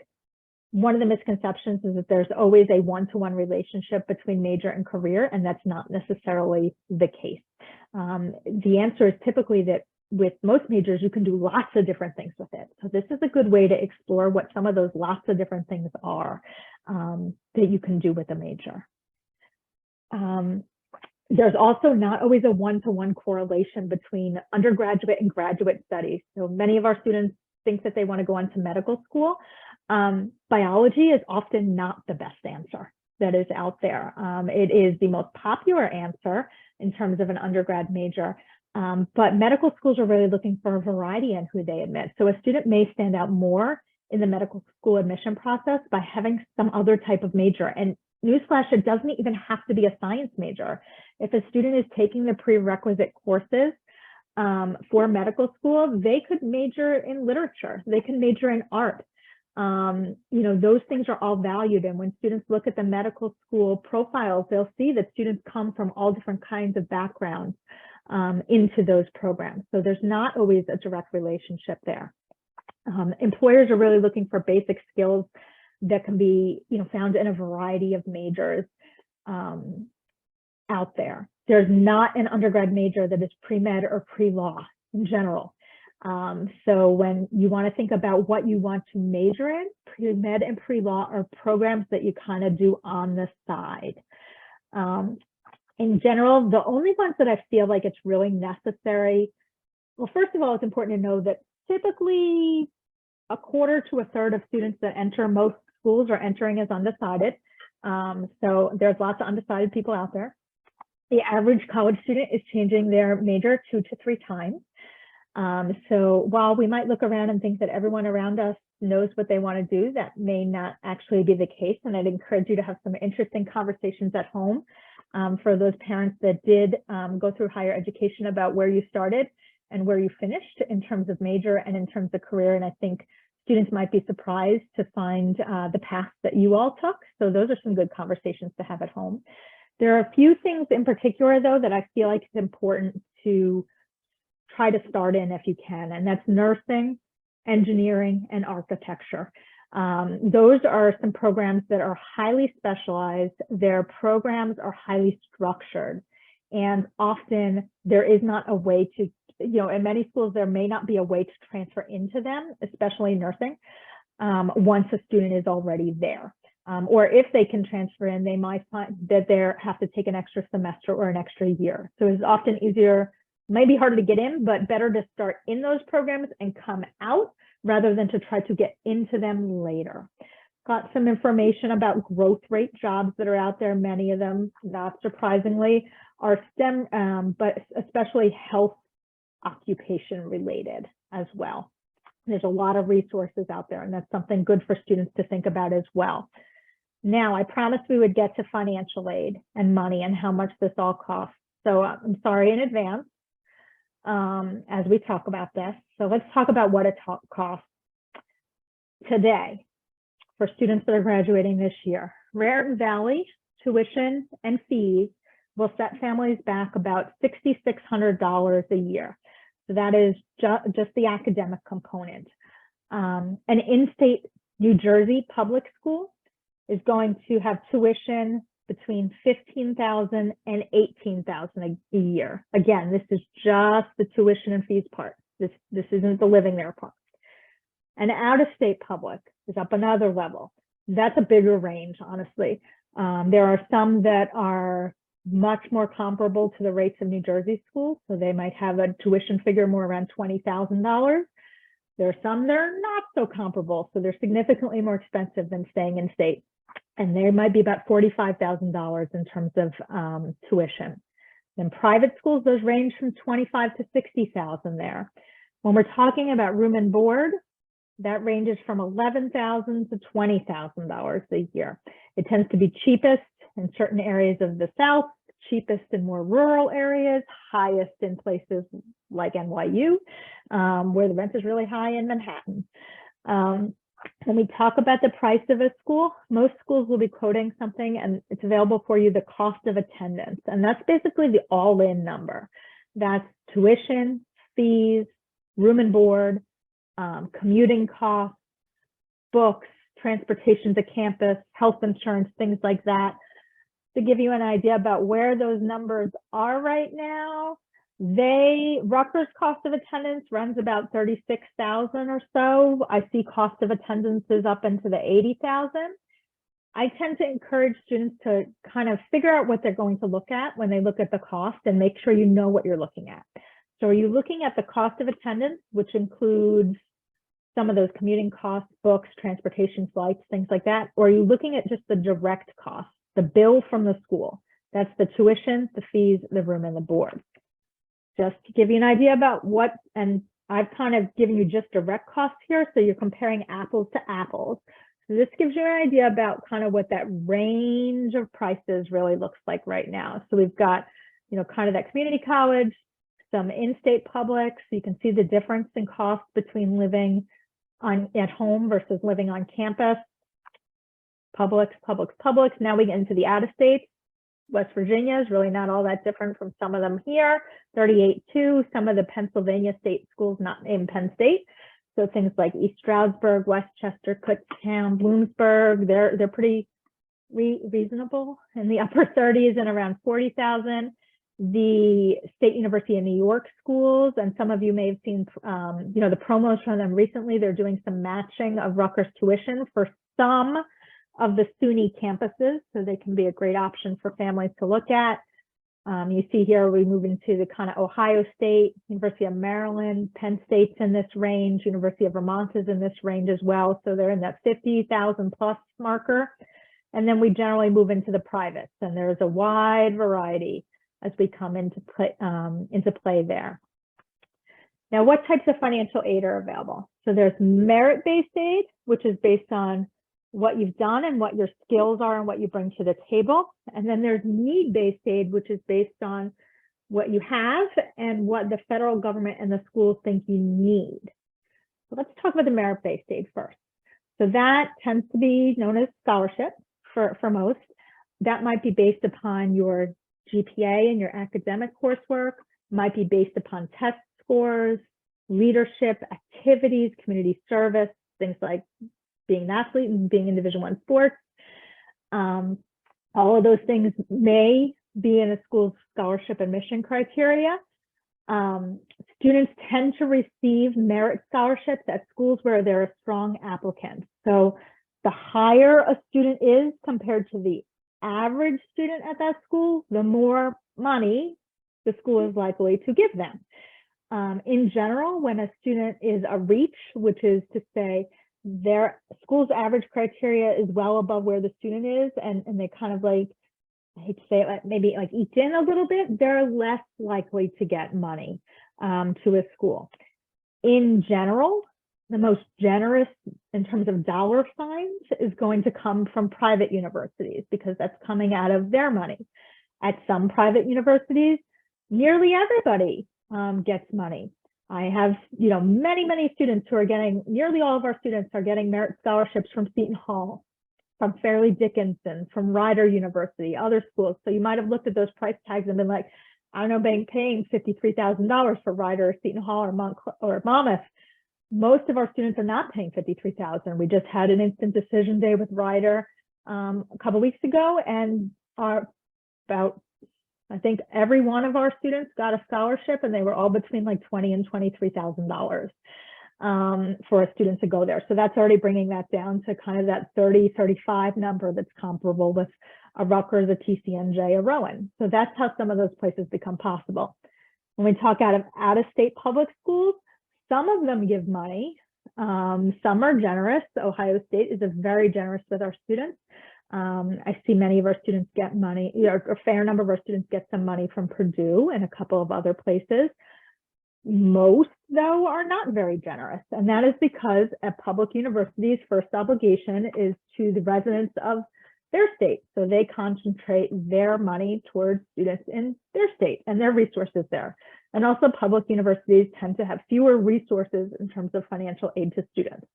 one of the misconceptions is that there's always a one-to-one relationship between major and career, and that's not necessarily the case. The answer is typically that with most majors, you can do lots of different things with it. So this is a good way to explore what some of those lots of different things are that you can do with a major. There's also not always a one-to-one correlation between undergraduate and graduate studies. So many of our students think that they want to go on to medical school. Biology is often not the best answer. that is out there. It is the most popular answer in terms of an undergrad major, but medical schools are really looking for a variety in who they admit. So a student may stand out more in the medical school admission process by having some other type of major. And newsflash, it doesn't even have to be a science major. If a student is taking the prerequisite courses for medical school, they could major in literature, they can major in art. Those things are all valued. And when students look at the medical school profiles, they'll see that students come from all different kinds of backgrounds into those programs. So there's not always a direct relationship there. Employers are really looking for basic skills that can be, found in a variety of majors out there. There's not an undergrad major that is pre-med or pre-law in general. So when you want to think about what you want to major in, pre-med and pre-law are programs that you kind of do on the side. In general, the only ones that I feel like it's really necessary, well, first of all, it's important to know that typically a quarter to a third of students that enter most schools are entering as undecided. So there's lots of undecided people out there. The average college student is changing their major 2 to 3 times. So while we might look around and think that everyone around us knows what they want to do, that may not actually be the case. And I'd encourage you to have some interesting conversations at home for those parents that did go through higher education about where you started and where you finished in terms of major and in terms of career. And I think students might be surprised to find the path that you all took. So those are some good conversations to have at home. There are a few things in particular, though, that I feel like it's important to try to start in if you can, and that's nursing, engineering, and architecture. Those are some programs that are highly specialized. Their programs are highly structured, and often there is not a way to, in many schools, there may not be a way to transfer into them, especially nursing, once a student is already there. Or if they can transfer in, they might find that they have to take an extra semester or an extra year. So it's often easier, might be harder to get in, but better to start in those programs and come out rather than to try to get into them later. Got some information about growth rate jobs that are out there. Many of them, not surprisingly, are STEM, but especially health occupation related as well. There's a lot of resources out there, and that's something good for students to think about as well. Now, I promised we would get to financial aid and money and how much this all costs. So I'm sorry in advance as we talk about this. So let's talk about what it costs today for students that are graduating this year. Raritan Valley tuition and fees will set families back about $6,600 a year. So that is just the academic component. An in-state New Jersey public school is going to have tuition between $15,000 and $18,000 a year. Again, this is just the tuition and fees part. This isn't the living there part. An out-of-state public is up another level. That's a bigger range, honestly. There are some that are much more comparable to the rates of New Jersey schools. So they might have a tuition figure more around $20,000. There are some that are not so comparable. So they're significantly more expensive than staying in state. And they might be about $45,000 in terms of tuition. In private schools, those range from $25,000 to $60,000 there. When we're talking about room and board, that ranges from $11,000 to $20,000 a year. It tends to be cheapest in certain areas of the South, cheapest in more rural areas, highest in places like NYU, where the rent is really high in Manhattan. When we talk about the price of a school, most schools will be quoting something, and it's available for you, the cost of attendance. And that's basically the all-in number. That's tuition, fees, room and board, commuting costs, books, transportation to campus, health insurance, things like that. To give you an idea about where those numbers are right now, Rutgers cost of attendance runs about $36,000 or so. I see cost of attendance is up into the $80,000. I tend to encourage students to kind of figure out what they're going to look at when they look at the cost and make sure you know what you're looking at. So are you looking at the cost of attendance, which includes some of those commuting costs, books, transportation, flights, things like that? Or are you looking at just the direct costs? the bill from the school. That's the tuition, the fees, the room, and the board. Just to give you an idea about what, and I've kind of given you just direct costs here, so you're comparing apples to apples. So this gives you an idea about kind of what that range of prices really looks like right now. So we've got, you know, kind of that community college, some in-state public, so you can see the difference in cost between living at home versus living on campus. Publics. Now we get into the out-of-state. West Virginia is really not all that different from some of them here. 38.2. Some of the Pennsylvania state schools not in Penn State. So things like East Stroudsburg, Westchester, Kutztown, Bloomsburg, they're pretty reasonable in the upper 30s and around 40,000. The State University of New York schools, and some of you may have seen, you know, the promos from them recently. They're doing some matching of Rutgers tuition for some of the SUNY campuses, so they can be a great option for families to look at. You see here, we move into the kind of Ohio State, University of Maryland, Penn State's in this range, University of Vermont is in this range as well. So they're in that 50,000 plus marker. And then we generally move into the privates, and there's a wide variety as we come into play there. Now, what types of financial aid are available? So there's merit-based aid, which is based on what you've done and what your skills are and what you bring to the table. And then there's need-based aid, which is based on what you have and what the federal government and the schools think you need. So let's talk about the merit-based aid first. So that tends to be known as scholarship for most. That might be based upon your GPA and your academic coursework, might be based upon test scores, leadership, activities, community service, things like being an athlete and being in Division I sports. All of those things may be in a school's scholarship admission criteria. Students tend to receive merit scholarships at schools where they're a strong applicant. So the higher a student is compared to the average student at that school, the more money the school is likely to give them. In general, when a student is a reach, which is to say their school's average criteria is well above where the student is, and they kind of like, I hate to say it, like maybe like eked in a little bit, they're less likely to get money to a school. In general, the most generous in terms of dollar signs is going to come from private universities because that's coming out of their money. At some private universities, nearly everybody gets money. I have, you know, many students who are getting, nearly all of our students are getting merit scholarships from Seton Hall, from Fairleigh Dickinson, from Rider University, other schools. So you might have looked at those price tags and been like, I don't know, paying $53,000 for Rider or Seton Hall or Monmouth. Most of our students are not paying $53,000. We just had an instant decision day with Rider a couple of weeks ago, and I think every one of our students got a scholarship, and they were all between like $20,000 and $23,000 for a student to go there. So that's already bringing that down to kind of that 30, 35 number that's comparable with a Rutgers, a TCNJ, a Rowan. So that's how some of those places become possible. When we talk out-of-state public schools, some of them give money. Some are generous. Ohio State is very generous with our students. I see many of our students get money, a fair number of our students get some money from Purdue and a couple of other places. Most, though, are not very generous. And that is because at public universities, first obligation is to the residents of their state. So they concentrate their money towards students in their state and their resources there. And also public universities tend to have fewer resources in terms of financial aid to students.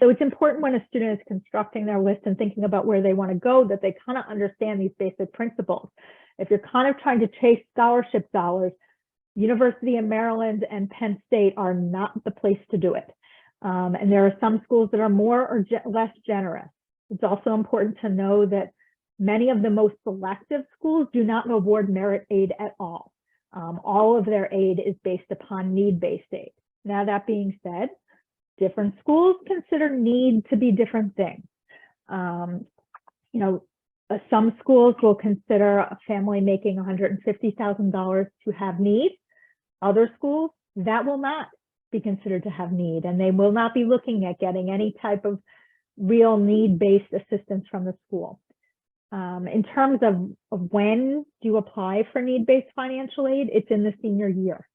So it's important when a student is constructing their list and thinking about where they want to go that they kind of understand these basic principles. If you're kind of trying to chase scholarship dollars, University of Maryland and Penn State are not the place to do it. And there are some schools that are more or less generous. It's also important to know that many of the most selective schools do not award merit aid at all. All of their aid is based upon need-based aid. Now, that being said, different schools consider need to be different things. Some schools will consider a family making $150,000 to have need. Other schools, that will not be considered to have need, and they will not be looking at getting any type of real need-based assistance from the school. In terms of when do you apply for need-based financial aid, it's in the senior year.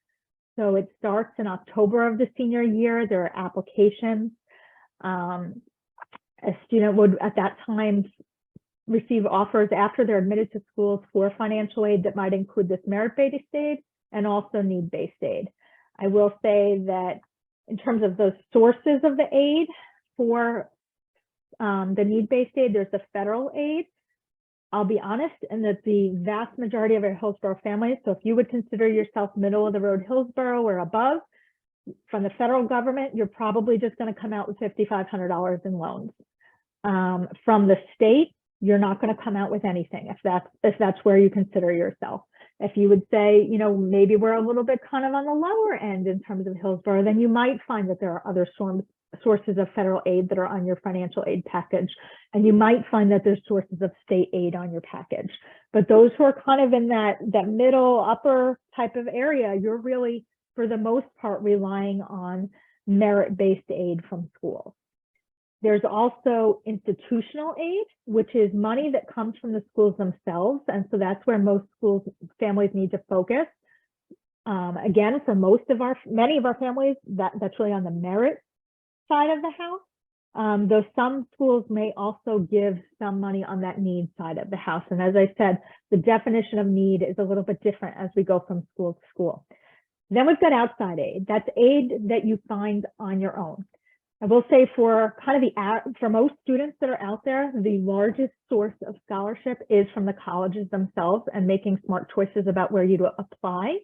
So it starts in October of the senior year. There are applications. A student would at that time receive offers after they're admitted to schools for financial aid that might include this merit-based aid and also need-based aid. I will say that in terms of those sources of the aid for the need-based aid, there's the federal aid. I'll be honest, and that the vast majority of our Hillsborough families, so if you would consider yourself middle of the road Hillsborough or above, from the federal government, you're probably just going to come out with $5,500 in loans. From the state, you're not going to come out with anything if that's where you consider yourself. If you would say, you know, maybe we're a little bit kind of on the lower end in terms of Hillsborough, then you might find that there are other sources of federal aid that are on your financial aid package. And you might find that there's sources of state aid on your package. But those who are kind of in that middle, upper type of area, you're really, for the most part, relying on merit-based aid from schools. There's also institutional aid, which is money that comes from the schools themselves. And so that's where most schools, families need to focus. Again, for many of our families, that's really on the merit side of the house. Though some schools may also give some money on that need side of the house. And as I said, the definition of need is a little bit different as we go from school to school. Then we've got outside aid. That's aid that you find on your own. I will say for for most students that are out there, the largest source of scholarship is from the colleges themselves and making smart choices about where you to apply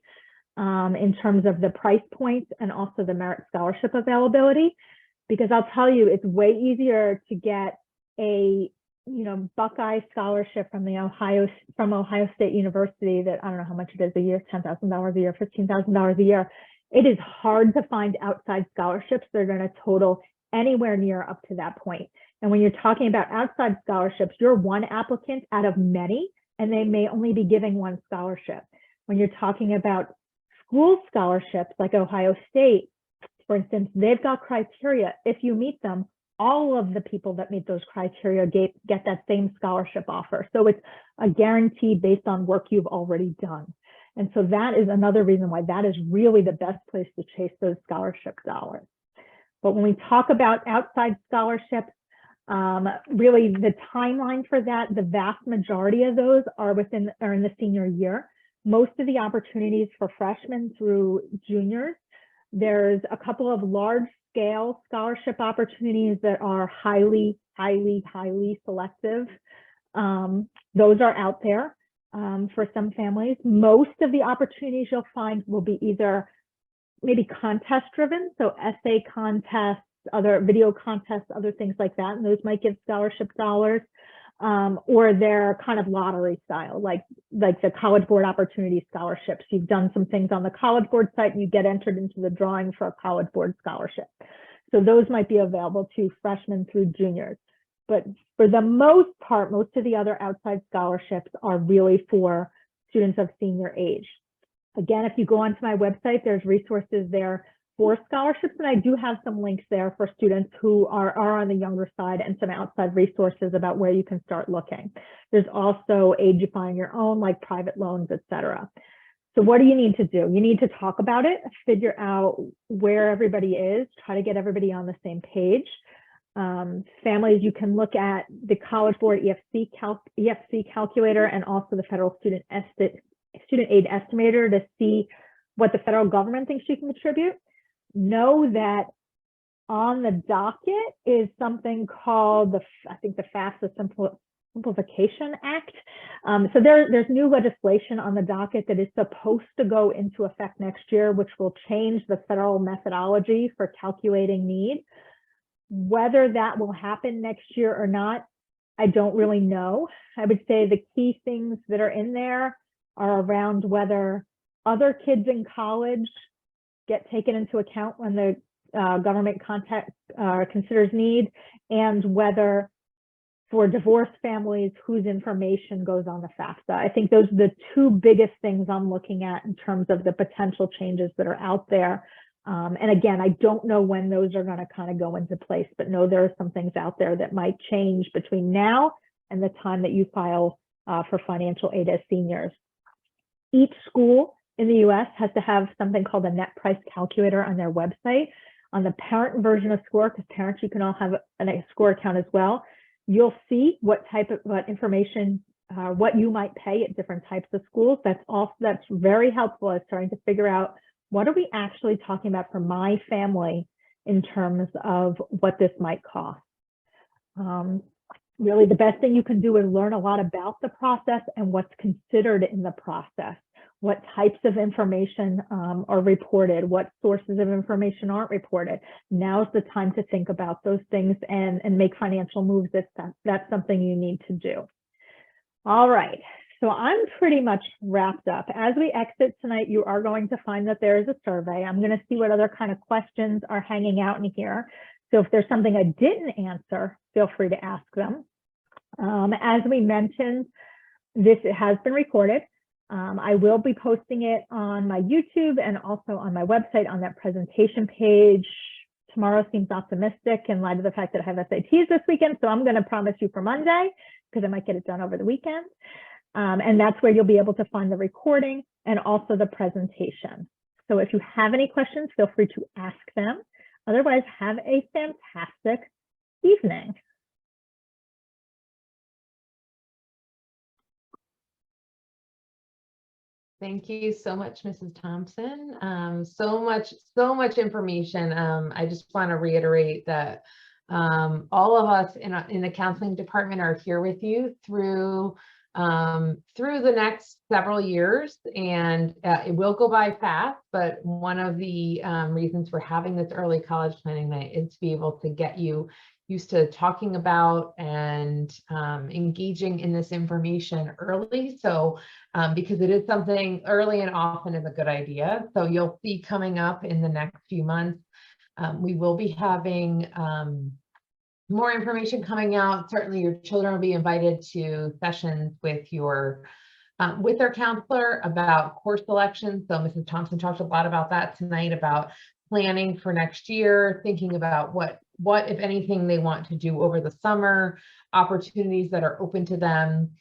in terms of the price points and also the merit scholarship availability. Because I'll tell you, it's way easier to get a Buckeye scholarship from Ohio State University that I don't know how much it is a year, $10,000 a year, $15,000 a year. It is hard to find outside scholarships that are going to total anywhere near up to that point. And when you're talking about outside scholarships, you're one applicant out of many, and they may only be giving one scholarship. When you're talking about school scholarships like Ohio State, for instance, they've got criteria. If you meet them, all of the people that meet those criteria get that same scholarship offer. So it's a guarantee based on work you've already done. And so that is another reason why that is really the best place to chase those scholarship dollars. But when we talk about outside scholarships, really the timeline for that, the vast majority of those are in the senior year. Most of the opportunities for freshmen through juniors, there's a couple of large scale scholarship opportunities that are highly, highly, highly selective. Those are out there. For some families, most of the opportunities you'll find will be either maybe contest driven, so essay contests, other video contests, other things like that, and those might give scholarship dollars, or they're kind of lottery style, like the College Board Opportunity Scholarships. You've done some things on the College Board site and you get entered into the drawing for a College Board scholarship. So those might be available to freshmen through juniors. But for the most part, most of the other outside scholarships are really for students of senior age. Again, if you go onto my website, there's resources there for scholarships, and I do have some links there for students who are on the younger side and some outside resources about where you can start looking. There's also aid you find your own, like private loans, etc. So what do you need to do? You need to talk about it, figure out where everybody is, try to get everybody on the same page. Families, you can look at the College Board EFC calculator and also the Federal Student Aid Estimator to see what the federal government thinks you can contribute. Know that on the docket is something called I think the FAFSA Simplification Act. So there's new legislation on the docket that is supposed to go into effect next year, which will change the federal methodology for calculating need. Whether that will happen next year or not, I don't really know. I would say the key things that are in there are around whether other kids in college get taken into account when the government considers need, and whether for divorced families whose information goes on the FAFSA. I think those are the two biggest things I'm looking at in terms of the potential changes that are out there. And again, I don't know when those are going to kind of go into place, but know there are some things out there that might change between now and the time that you file for financial aid as seniors. Each school in the US has to have something called a net price calculator on their website. On the parent version of SCORE, because parents, you can all have a SCORE account as well, you'll see what information, what you might pay at different types of schools. That's very helpful as trying to figure out what are we actually talking about for my family in terms of what this might cost. Really, the best thing you can do is learn a lot about the process and what's considered in the process. What types of information are reported, what sources of information aren't reported. Now's the time to think about those things and make financial moves if that's something you need to do. All right, so I'm pretty much wrapped up. As we exit tonight, you are going to find that there is a survey. I'm gonna see what other kind of questions are hanging out in here. So if there's something I didn't answer, feel free to ask them. As we mentioned, this has been recorded. I will be posting it on my YouTube and also on my website on that presentation page. Tomorrow seems optimistic in light of the fact that I have SATs this weekend, so I'm going to promise you for Monday because I might get it done over the weekend. And that's where you'll be able to find the recording and also the presentation. So if you have any questions, feel free to ask them. Otherwise, have a fantastic evening. Thank you so much, Mrs. Thompson. So much information. I just want to reiterate that all of us in the counseling department are here with you through the next several years, and it will go by fast. But one of the reasons for having this early college planning night is to be able to get you used to talking about and engaging in this information early. So because it is something early and often is a good idea. So you'll see coming up in the next few months, we will be having more information coming out. Certainly your children will be invited to sessions with their counselor about course selection. So Mrs. Thompson talked a lot about that tonight, about planning for next year, thinking about what if anything they want to do over the summer, opportunities that are open to them.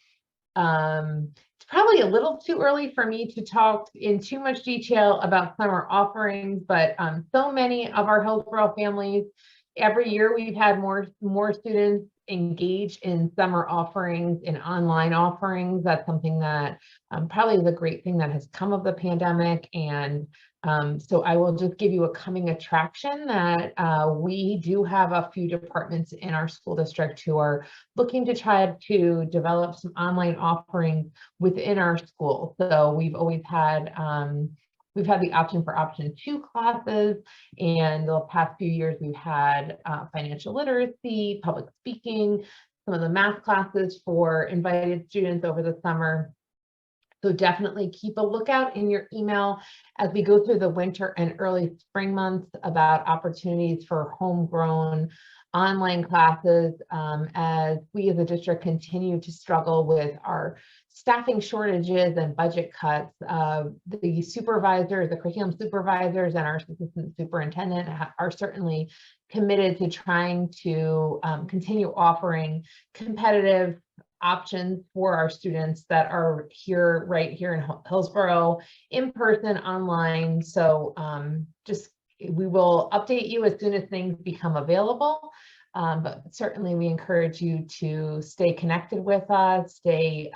It's probably a little too early for me to talk in too much detail about summer offerings, but so many of our Hillsborough families, every year we've had more students engage in summer offerings, in online offerings. That's something that probably is a great thing that has come of the pandemic. And so I will just give you a coming attraction that we do have a few departments in our school district who are looking to try to develop some online offerings within our school. So we've always had the option for option 2 classes, and the past few years we've had financial literacy, public speaking, some of the math classes for invited students over the summer. So definitely keep a lookout in your email as we go through the winter and early spring months about opportunities for homegrown online classes as we as a district continue to struggle with our staffing shortages and budget cuts. The supervisors, the curriculum supervisors, and our assistant superintendent are certainly committed to trying to continue offering competitive options for our students that are right here in Hillsborough, in person, online. So we will update you as soon as things become available. But certainly we encourage you to stay connected with us, stay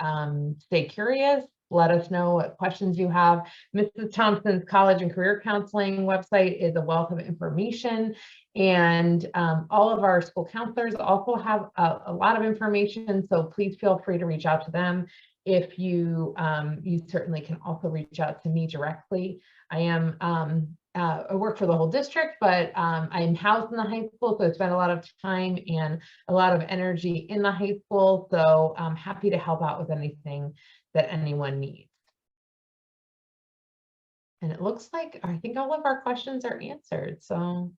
curious, let us know what questions you have. Mrs. Thompson's College and Career Counseling website is a wealth of information, and all of our school counselors also have a lot of information, so please feel free to reach out to them. If you certainly can also reach out to me directly. I work for the whole district, but I'm housed in the high school, so I spend a lot of time and a lot of energy in the high school. So I'm happy to help out with anything that anyone needs. And it looks like I think all of our questions are answered. So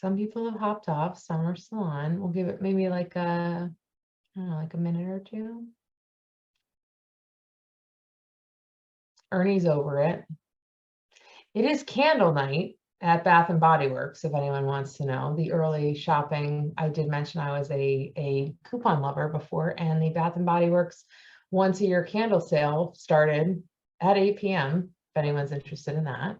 some people have hopped off, some are still on. We'll give it maybe like I don't know, like a minute or two. Ernie's over it. It is candle night, at Bath and Body Works, if anyone wants to know. The early shopping, I did mention I was a coupon lover before, and the Bath and Body Works once a year candle sale started at 8 p.m. if anyone's interested in that.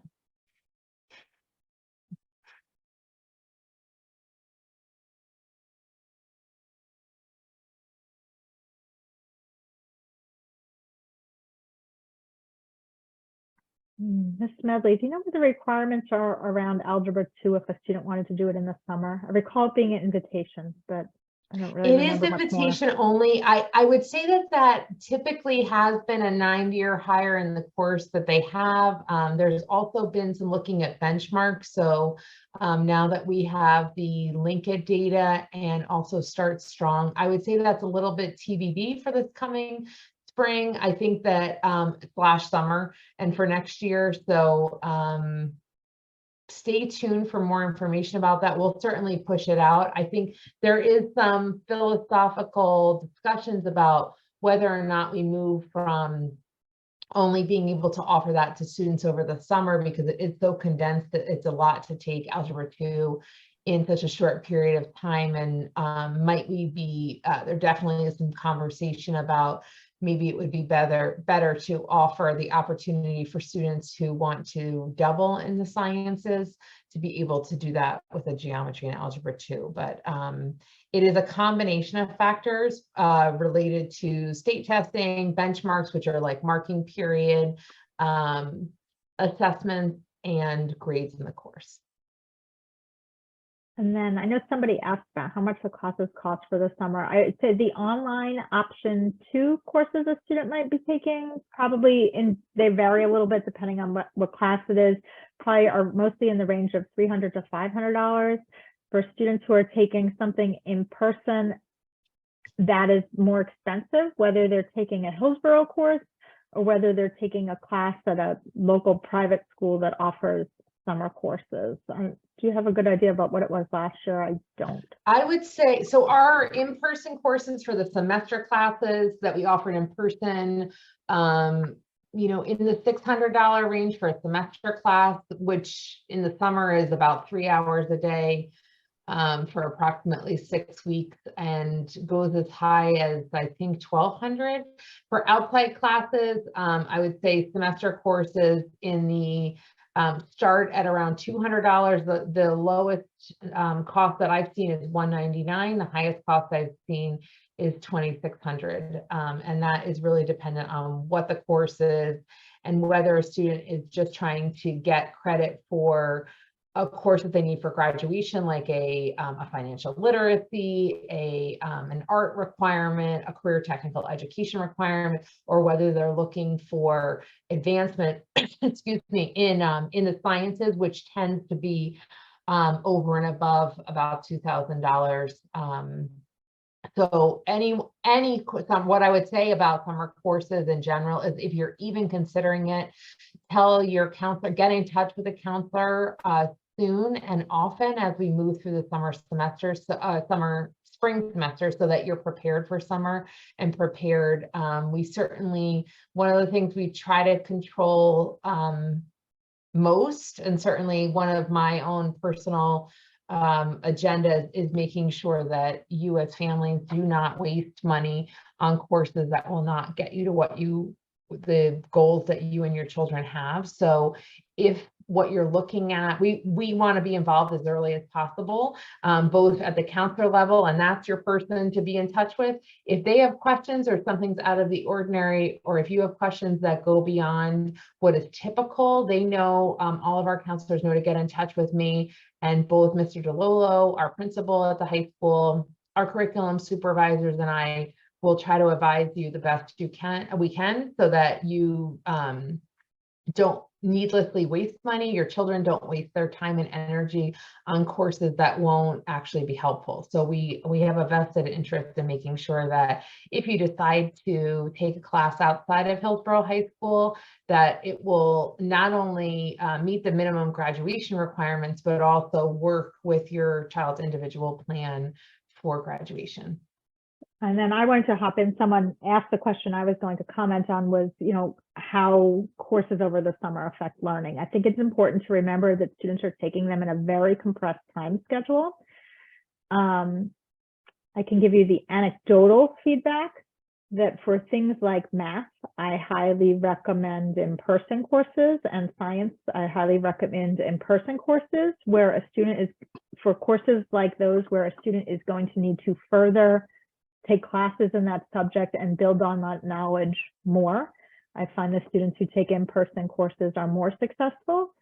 Ms. Medley, do you know what the requirements are around Algebra 2 if a student wanted to do it in the summer? I recall it being an invitation, but I don't really remember much more. It is invitation only. I would say that typically has been a 9-year higher in the course that they have. There's also been some looking at benchmarks. So now that we have the Linked data and also Start Strong, I would say that's a little bit TBD for this coming spring. I think that slash summer and for next year. So stay tuned for more information about that. We'll certainly push it out. I think there is some philosophical discussions about whether or not we move from only being able to offer that to students over the summer, because it's so condensed that it's a lot to take Algebra 2 in such a short period of time. And might we be, there definitely is some conversation about maybe it would be better to offer the opportunity for students who want to double in the sciences to be able to do that with a geometry and Algebra 2. But it is a combination of factors related to state testing, benchmarks, which are like marking period, assessments, and grades in the course. And then I know somebody asked about how much the classes cost for the summer. I'd say the online option 2 courses a student might be taking, probably they vary a little bit depending on what class it is, probably are mostly in the range of $300 to $500. For students who are taking something in person, that is more expensive, whether they're taking a Hillsborough course or whether they're taking a class at a local private school that offers summer courses. Do you have a good idea about what it was last year? I don't. I would say, so our in-person courses for the semester classes that we offered in person, you know, in the $600 range for a semester class, which in the summer is about 3 hours a day for approximately 6 weeks, and goes as high as I think 1,200 for outside classes. I would say semester courses in the start at around $200. The lowest cost that I've seen is $199. The highest cost I've seen is $2,600. And that is really dependent on what the course is and whether a student is just trying to get credit for a course that they need for graduation, like a financial literacy, an art requirement, a career technical education requirement, or whether they're looking for advancement, excuse me, in the sciences, which tends to be over and above about $2,000. So what I would say about summer courses in general is, if you're even considering it, tell your counselor, get in touch with a counselor soon and often as we move through the summer semester, spring semester, so that you're prepared for summer and prepared. We certainly, one of the things we try to control most, and certainly one of my own personal agendas, is making sure that you as families do not waste money on courses that will not get you to the goals that you and your children have. So if what you're looking at, we want to be involved as early as possible, both at the counselor level, and that's your person to be in touch with. If they have questions or something's out of the ordinary, or if you have questions that go beyond what is typical, they know, all of our counselors know to get in touch with me, and both Mr. DeLolo, our principal at the high school, our curriculum supervisors, and I will try to advise you the best we can, so that you don't needlessly waste money, your children don't waste their time and energy on courses that won't actually be helpful. So we have a vested interest in making sure that if you decide to take a class outside of Hillsborough High School, that it will not only meet the minimum graduation requirements, but also work with your child's individual plan for graduation. And then I wanted to hop in. Someone asked the question I was going to comment on was, how courses over the summer affect learning. I think it's important to remember that students are taking them in a very compressed time schedule. I can give you the anecdotal feedback that for things like math, I highly recommend in-person courses, and science, I highly recommend in-person courses where a student is, for courses like those where a student is going to need to further take classes in that subject and build on that knowledge more. I find the students who take in-person courses are more successful.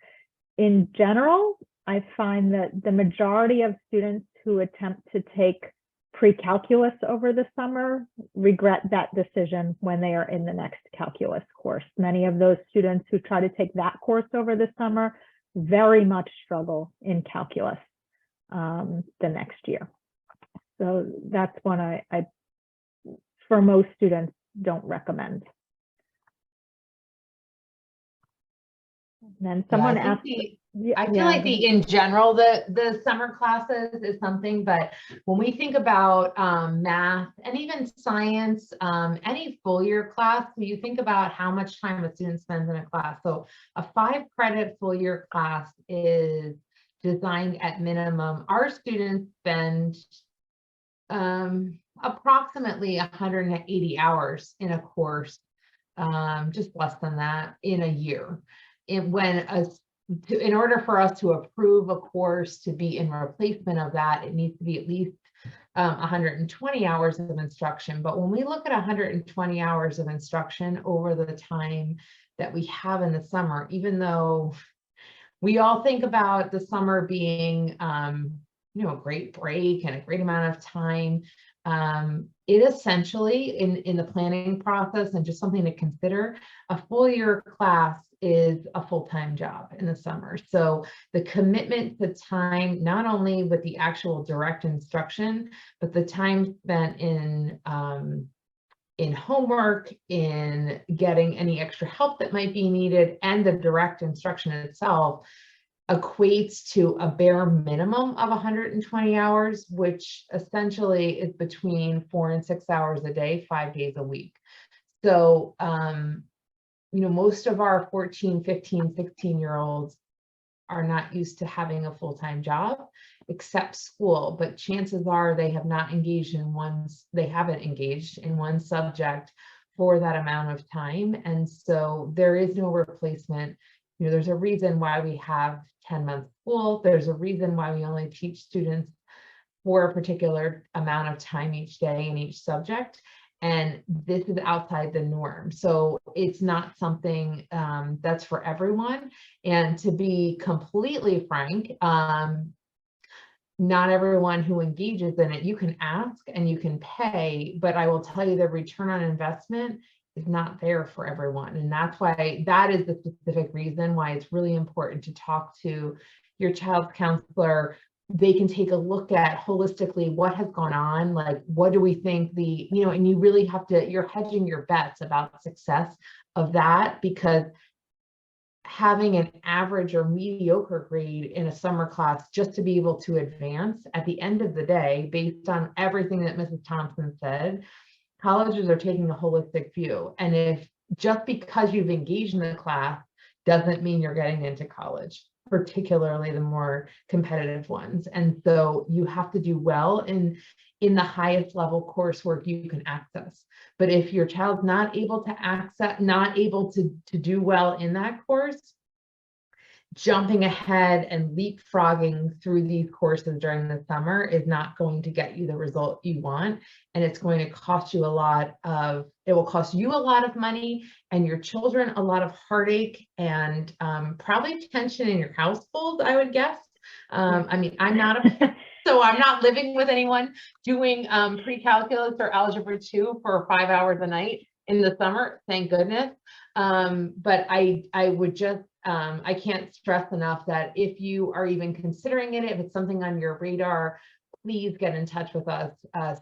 In general, I find that the majority of students who attempt to take pre-calculus over the summer regret that decision when they are in the next calculus course. Many of those students who try to take that course over the summer very much struggle in calculus the next year. So that's one I for most students, don't recommend. And then someone asked. I feel like in general, the summer classes is something, but when we think about math and even science, any full year class, you think about how much time a student spends in a class. So a 5-credit full year class is designed at minimum. Our students spend approximately 180 hours in a course, just less than that in a year. In order for us to approve a course to be in replacement of that, it needs to be at least 120 hours of instruction. But when we look at 120 hours of instruction over the time that we have in the summer, even though we all think about the summer being a great break and a great amount of time, it essentially in the planning process, and just something to consider, a full year class is a full-time job in the summer. So the commitment to time, not only with the actual direct instruction, but the time spent in homework, in getting any extra help that might be needed, and the direct instruction itself equates to a bare minimum of 120 hours, which essentially is between 4 and 6 hours a day, 5 days a week. So, most of our 14, 15, 16-year-olds are not used to having a full-time job except school, but chances are they have not engaged in they haven't engaged in one subject for that amount of time. And so there is no replacement. There's a reason why we have 10-month school. There's a reason why we only teach students for a particular amount of time each day in each subject. And this is outside the norm. So it's not something that's for everyone. And to be completely frank, not everyone who engages in it, you can ask and you can pay, but I will tell you the return on investment is not there for everyone. And that's why, that is the specific reason why it's really important to talk to your child's counselor. They can take a look at holistically what has gone on, like what do we think and you really have to, you're hedging your bets about success of that, because having an average or mediocre grade in a summer class just to be able to advance at the end of the day, based on everything that Mrs. Thompson said, colleges are taking a holistic view. And if just because you've engaged in the class doesn't mean you're getting into college, particularly the more competitive ones. And so you have to do well in the highest level coursework you can access. But if your child's not able to access, not able to do well in that course, jumping ahead and leapfrogging through these courses during the summer is not going to get you the result you want. And it's going to cost you it will cost you a lot of money and your children a lot of heartache and probably tension in your household, I would guess. I mean, I'm not so I'm not living with anyone doing pre-calculus or algebra 2 for 5 hours a night in the summer, thank goodness. But I would just, I can't stress enough that if you are even considering it, if it's something on your radar, please get in touch with us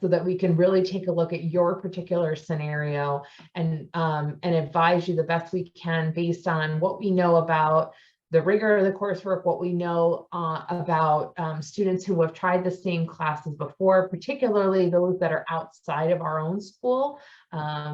so that we can really take a look at your particular scenario and advise you the best we can based on what we know about the rigor of the coursework, what we know about students who have tried the same classes before, particularly those that are outside of our own school.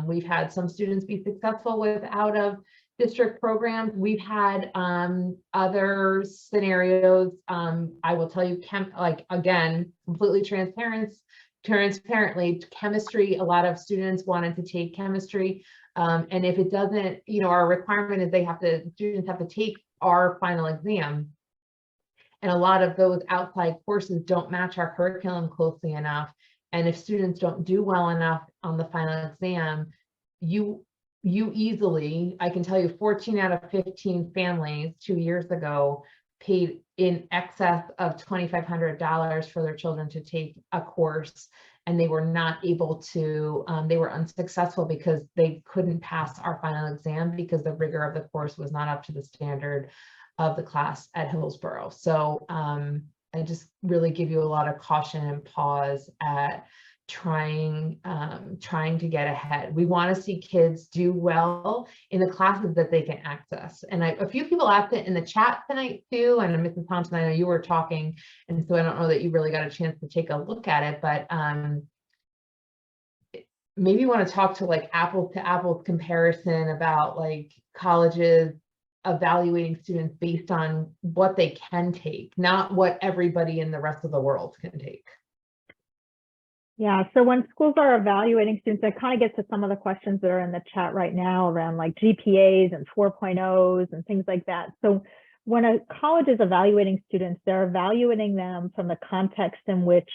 We've had some students be successful with out of district programs. We've had other scenarios. I will tell you, like, again, completely transparently, chemistry, a lot of students wanted to take chemistry. And if it doesn't, our requirement is students have to take our final exam. And a lot of those outside courses don't match our curriculum closely enough. And if students don't do well enough on the final exam, you easily, I can tell you 14 out of 15 families 2 years ago paid in excess of $2,500 for their children to take a course, and they were not able to, they were unsuccessful because they couldn't pass our final exam because the rigor of the course was not up to the standard of the class at Hillsborough. So I just really give you a lot of caution and pause at trying to get ahead. We want to see kids do well in the classes that they can access. And a few people asked it in the chat tonight too. And Mrs. Thompson, I know you were talking, and so I don't know that you really got a chance to take a look at it, but maybe you want to talk to like apples to apples comparison about like colleges evaluating students based on what they can take, not what everybody in the rest of the world can take. Yeah, so when schools are evaluating students, that kind of gets to some of the questions that are in the chat right now around like GPAs and 4.0s and things like that. So when a college is evaluating students, they're evaluating them from the context in which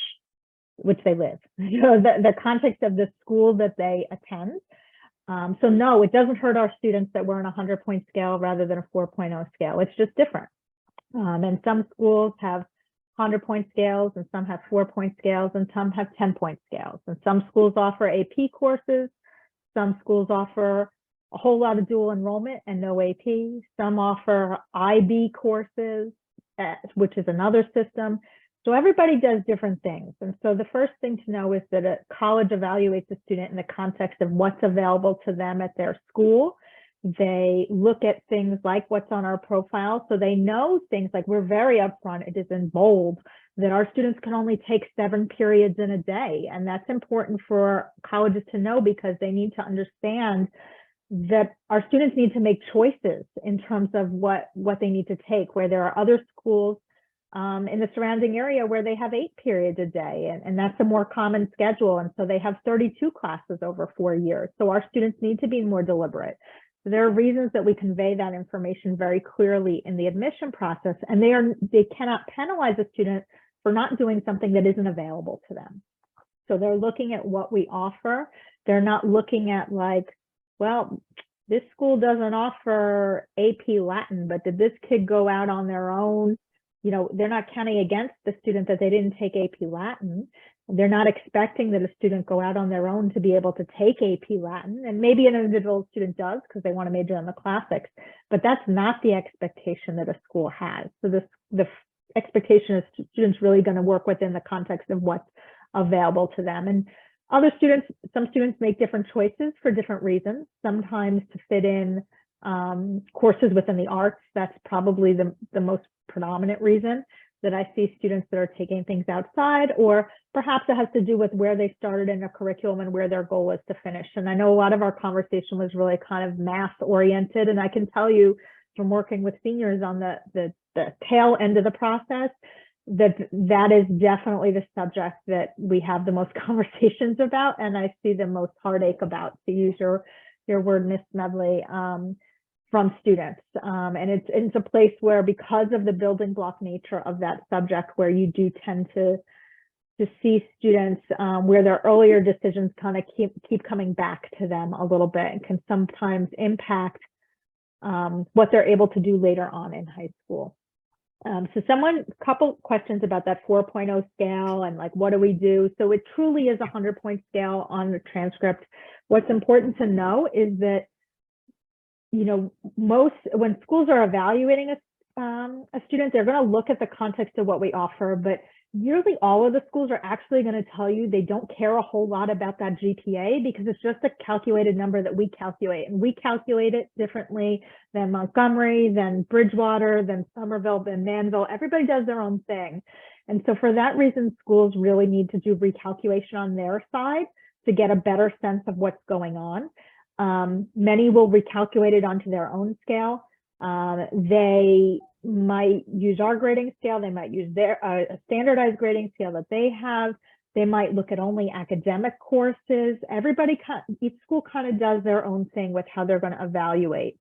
they live, the context of the school that they attend. So no, it doesn't hurt our students that we're on a 100-point scale rather than a 4.0 scale. It's just different. And some schools have 100-point scales, and some have 4-point scales, and some have 10-point scales. And some schools offer AP courses. Some schools offer a whole lot of dual enrollment and no AP. Some offer IB courses, which is another system. So everybody does different things. And so the first thing to know is that a college evaluates a student in the context of what's available to them at their school. They look at things like what's on our profile. So they know things like, we're very upfront, it is in bold, that our students can only take 7 periods in a day. And that's important for colleges to know, because they need to understand that our students need to make choices in terms of what they need to take, where there are other schools in the surrounding area where they have 8 periods a day, and that's a more common schedule. And so they have 32 classes over 4 years. So our students need to be more deliberate. So there are reasons that we convey that information very clearly in the admission process, and they cannot penalize a student for not doing something that isn't available to them. So they're looking at what we offer. They're not looking at like, well, this school doesn't offer AP Latin, but did this kid go out on their own? They're not counting against the student that they didn't take AP Latin. They're not expecting that a student go out on their own to be able to take AP Latin. And maybe an individual student does because they want to major in the classics, but that's not the expectation that a school has. So the expectation is students really going to work within the context of what's available to them. And some students make different choices for different reasons, sometimes to fit in courses within the arts. That's probably the most predominant reason that I see students that are taking things outside, or perhaps it has to do with where they started in a curriculum and where their goal is to finish. And I know a lot of our conversation was really kind of math oriented, and I can tell you from working with seniors on the tail end of the process that is definitely the subject that we have the most conversations about, and I see the most heartache about, to use your word, Miss Medley, from students. And it's a place where, because of the building block nature of that subject, where you do tend to see students where their earlier decisions kind of keep coming back to them a little bit, and can sometimes impact what they're able to do later on in high school. So a couple questions about that 4.0 scale and like, what do we do? So it truly is a 100-point scale on the transcript. What's important to know is that, when schools are evaluating a student, they're going to look at the context of what we offer, but nearly all of the schools are actually going to tell you they don't care a whole lot about that GPA because it's just a calculated number that we calculate, and we calculate it differently than Montgomery, than Bridgewater, than Somerville, than Manville. Everybody does their own thing. And so for that reason, schools really need to do recalculation on their side to get a better sense of what's going on. Many will recalculate it onto their own scale. They might use our grading scale. They might use their a standardized grading scale that they have. They might look at only academic courses. Each school kind of does their own thing with how they're going to evaluate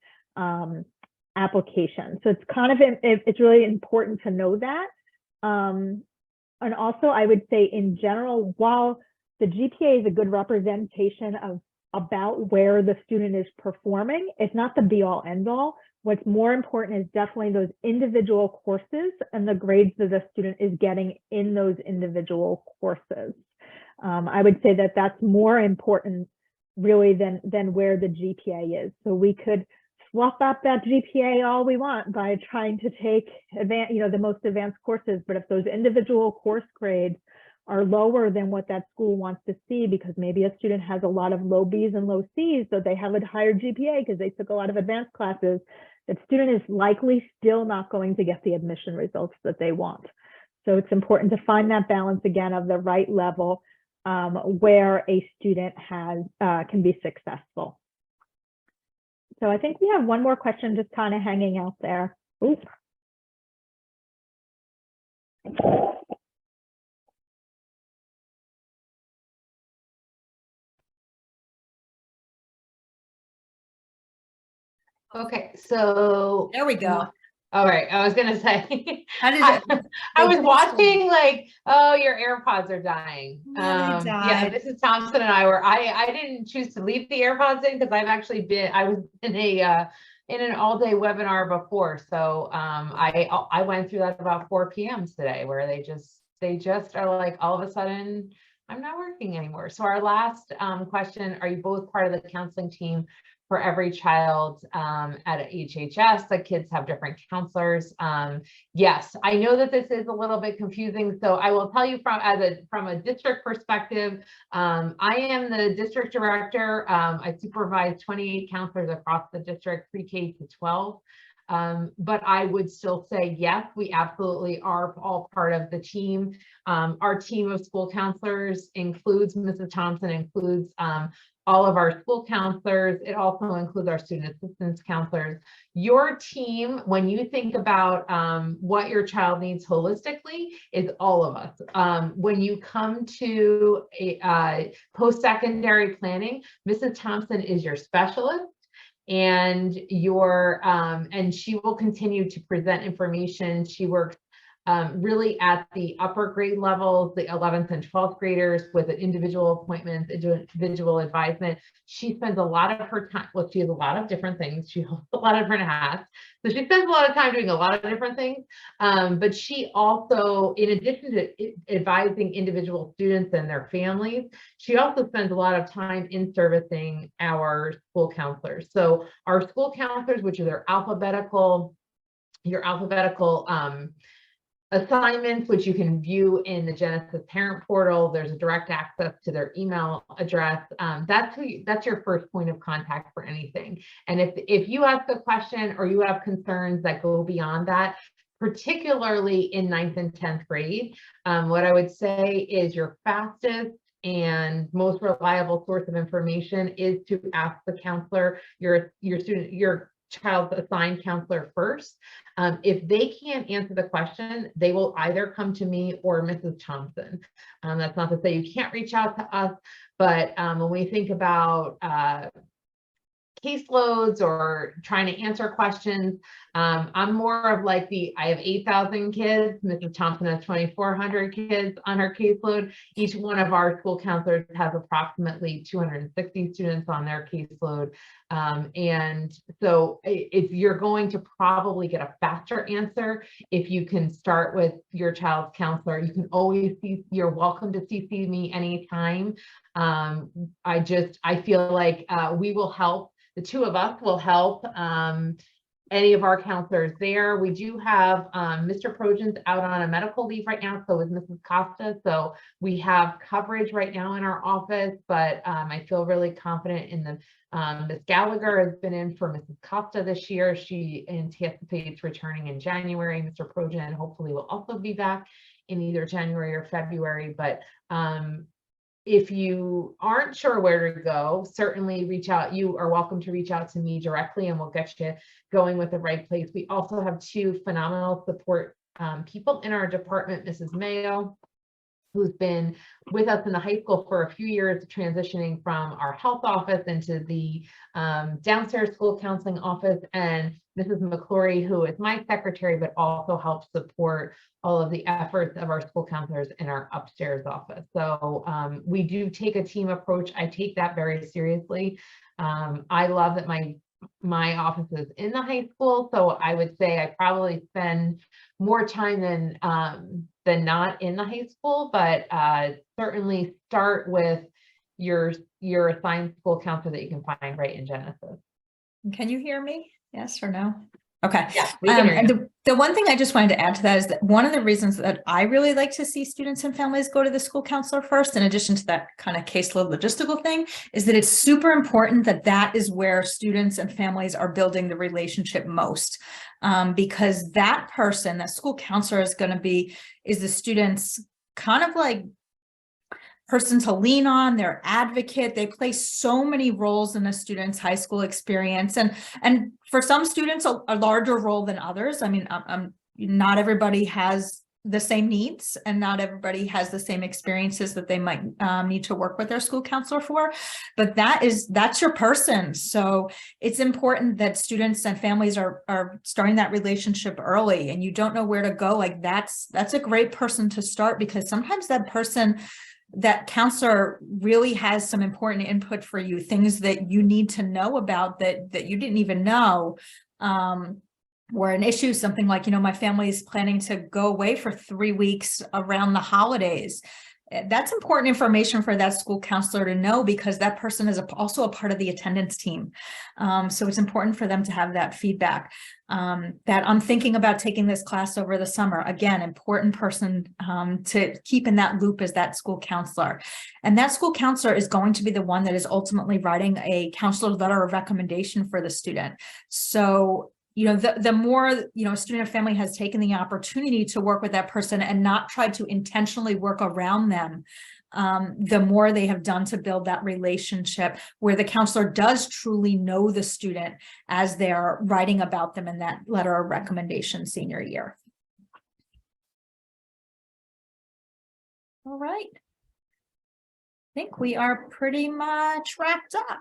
applications. So it's really important to know that. And also, I would say in general, while the GPA is a good representation of about where the student is performing, it's not the be all end all. What's more important is definitely those individual courses and the grades that the student is getting in those individual courses. I would say that that's more important really than where the GPA is. So we could fluff up that GPA all we want by trying to take the most advanced courses, but if those individual course grades are lower than what that school wants to see, because maybe a student has a lot of low B's and low C's, so they have a higher GPA because they took a lot of advanced classes, that student is likely still not going to get the admission results that they want. So it's important to find that balance again of the right level where a student can be successful. So I think we have one more question just kind of hanging out there. Ooh. Okay, so there we go. All right, I was gonna say, How did it, I was watching like, oh, your AirPods are dying. Yeah, Mrs. Thompson and I didn't choose to leave the AirPods in because I was in an all-day webinar before. So I went through that about 4 p.m. today, where they just are like, all of a sudden, I'm not working anymore. So our last question, are you both part of the counseling team for every child at HHS? The kids have different counselors. Yes, I know that this is a little bit confusing. So I will tell you from a district perspective, I am the district director. I supervise 28 counselors across the district, pre-K to 12. But I would still say, yes, we absolutely are all part of the team. Our team of school counselors includes Mrs. Thompson, includes all of our school counselors. It also includes our student assistance counselors. Your team, when you think about what your child needs holistically, is all of us. When you come to post-secondary planning, Mrs. Thompson is your specialist. And and she will continue to present information. She works really at the upper grade levels, the 11th and 12th graders, with individual appointments, individual advisement. She spends a lot of her time, well, she has a lot of different things. She holds a lot of different hats. So she spends a lot of time doing a lot of different things. But she also, in addition to advising individual students and their families, she also spends a lot of time in servicing our school counselors. So our school counselors, which are your alphabetical assignments, which you can view in the Genesis parent portal. There's a direct access to their email address. That's your first point of contact for anything. And if you ask a question or you have concerns that go beyond that, particularly in 9th and 10th grade, what I would say is your fastest and most reliable source of information is to ask the counselor, your child's assigned counselor first. If they can't answer the question, they will either come to me or Mrs. Thompson. That's not to say you can't reach out to us, but when we think about caseloads or trying to answer questions, I'm more of like I have 8,000 kids. Mrs. Thompson has 2,400 kids on her caseload. Each one of our school counselors has approximately 260 students on their caseload. And so if you're going to probably get a faster answer, if you can start with your child's counselor, you can always you're welcome to CC me anytime. I feel like we will help. The two of us will help any of our counselors there. We do have Mr. Projan's out on a medical leave right now, so is Mrs. Costa. So we have coverage right now in our office, but I feel really confident in the Ms. Gallagher has been in for Mrs. Costa this year. She anticipates returning in January. Mr. Projan hopefully will also be back in either January or February, but if you aren't sure where to go, certainly reach out. You are welcome to reach out to me directly and we'll get you going with the right place. We also have two phenomenal support people in our department, Mrs. Mayo, who's been with us in the high school for a few years, transitioning from our health office into the downstairs school counseling office, and Mrs. McClory, who is my secretary, but also helps support all of the efforts of our school counselors in our upstairs office. So we do take a team approach. I take that very seriously. I love that my office is in the high school, so I would say I probably spend more time than not in the high school, but certainly start with your assigned school counselor that you can find right in Genesis. Can you hear me? Yes or no? Okay. Yeah, we can hear you. And the one thing I just wanted to add to that is that one of the reasons that I really like to see students and families go to the school counselor first, in addition to that kind of caseload logistical thing, is that it's super important that that is where students and families are building the relationship most. Because that person, that school counselor is the student's kind of like person to lean on, their advocate. They play so many roles in a student's high school experience, and for some students a larger role than others. I mean, not everybody has the same needs, and not everybody has the same experiences that they might need to work with their school counselor for, but that's your person. So it's important that students and families are starting that relationship early, and you don't know where to go. Like that's a great person to start, because sometimes that counselor really has some important input for you, things that you need to know about that you didn't even know were an issue. Something like, my family is planning to go away for 3 weeks around the holidays. That's important information for that school counselor to know, because that person is also a part of the attendance team. So it's important for them to have that feedback. That I'm thinking about taking this class over the summer. Again, important person to keep in that loop is that school counselor. And that school counselor is going to be the one that is ultimately writing a counselor letter of recommendation for the student. So the more, a student or family has taken the opportunity to work with that person and not tried to intentionally work around them, the more they have done to build that relationship where the counselor does truly know the student as they're writing about them in that letter of recommendation senior year. All right. I think we are pretty much wrapped up.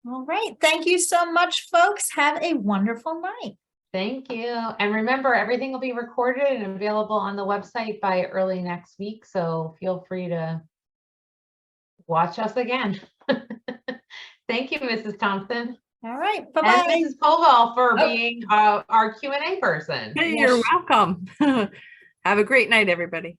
All right. Thank you so much, folks. Have a wonderful night. Thank you. And remember, everything will be recorded and available on the website by early next week. So feel free to watch us again. Thank you, Mrs. Thompson. All right. Bye-bye. And Mrs. Koval for being our Q&A person. Hey, you're welcome. Have a great night, everybody.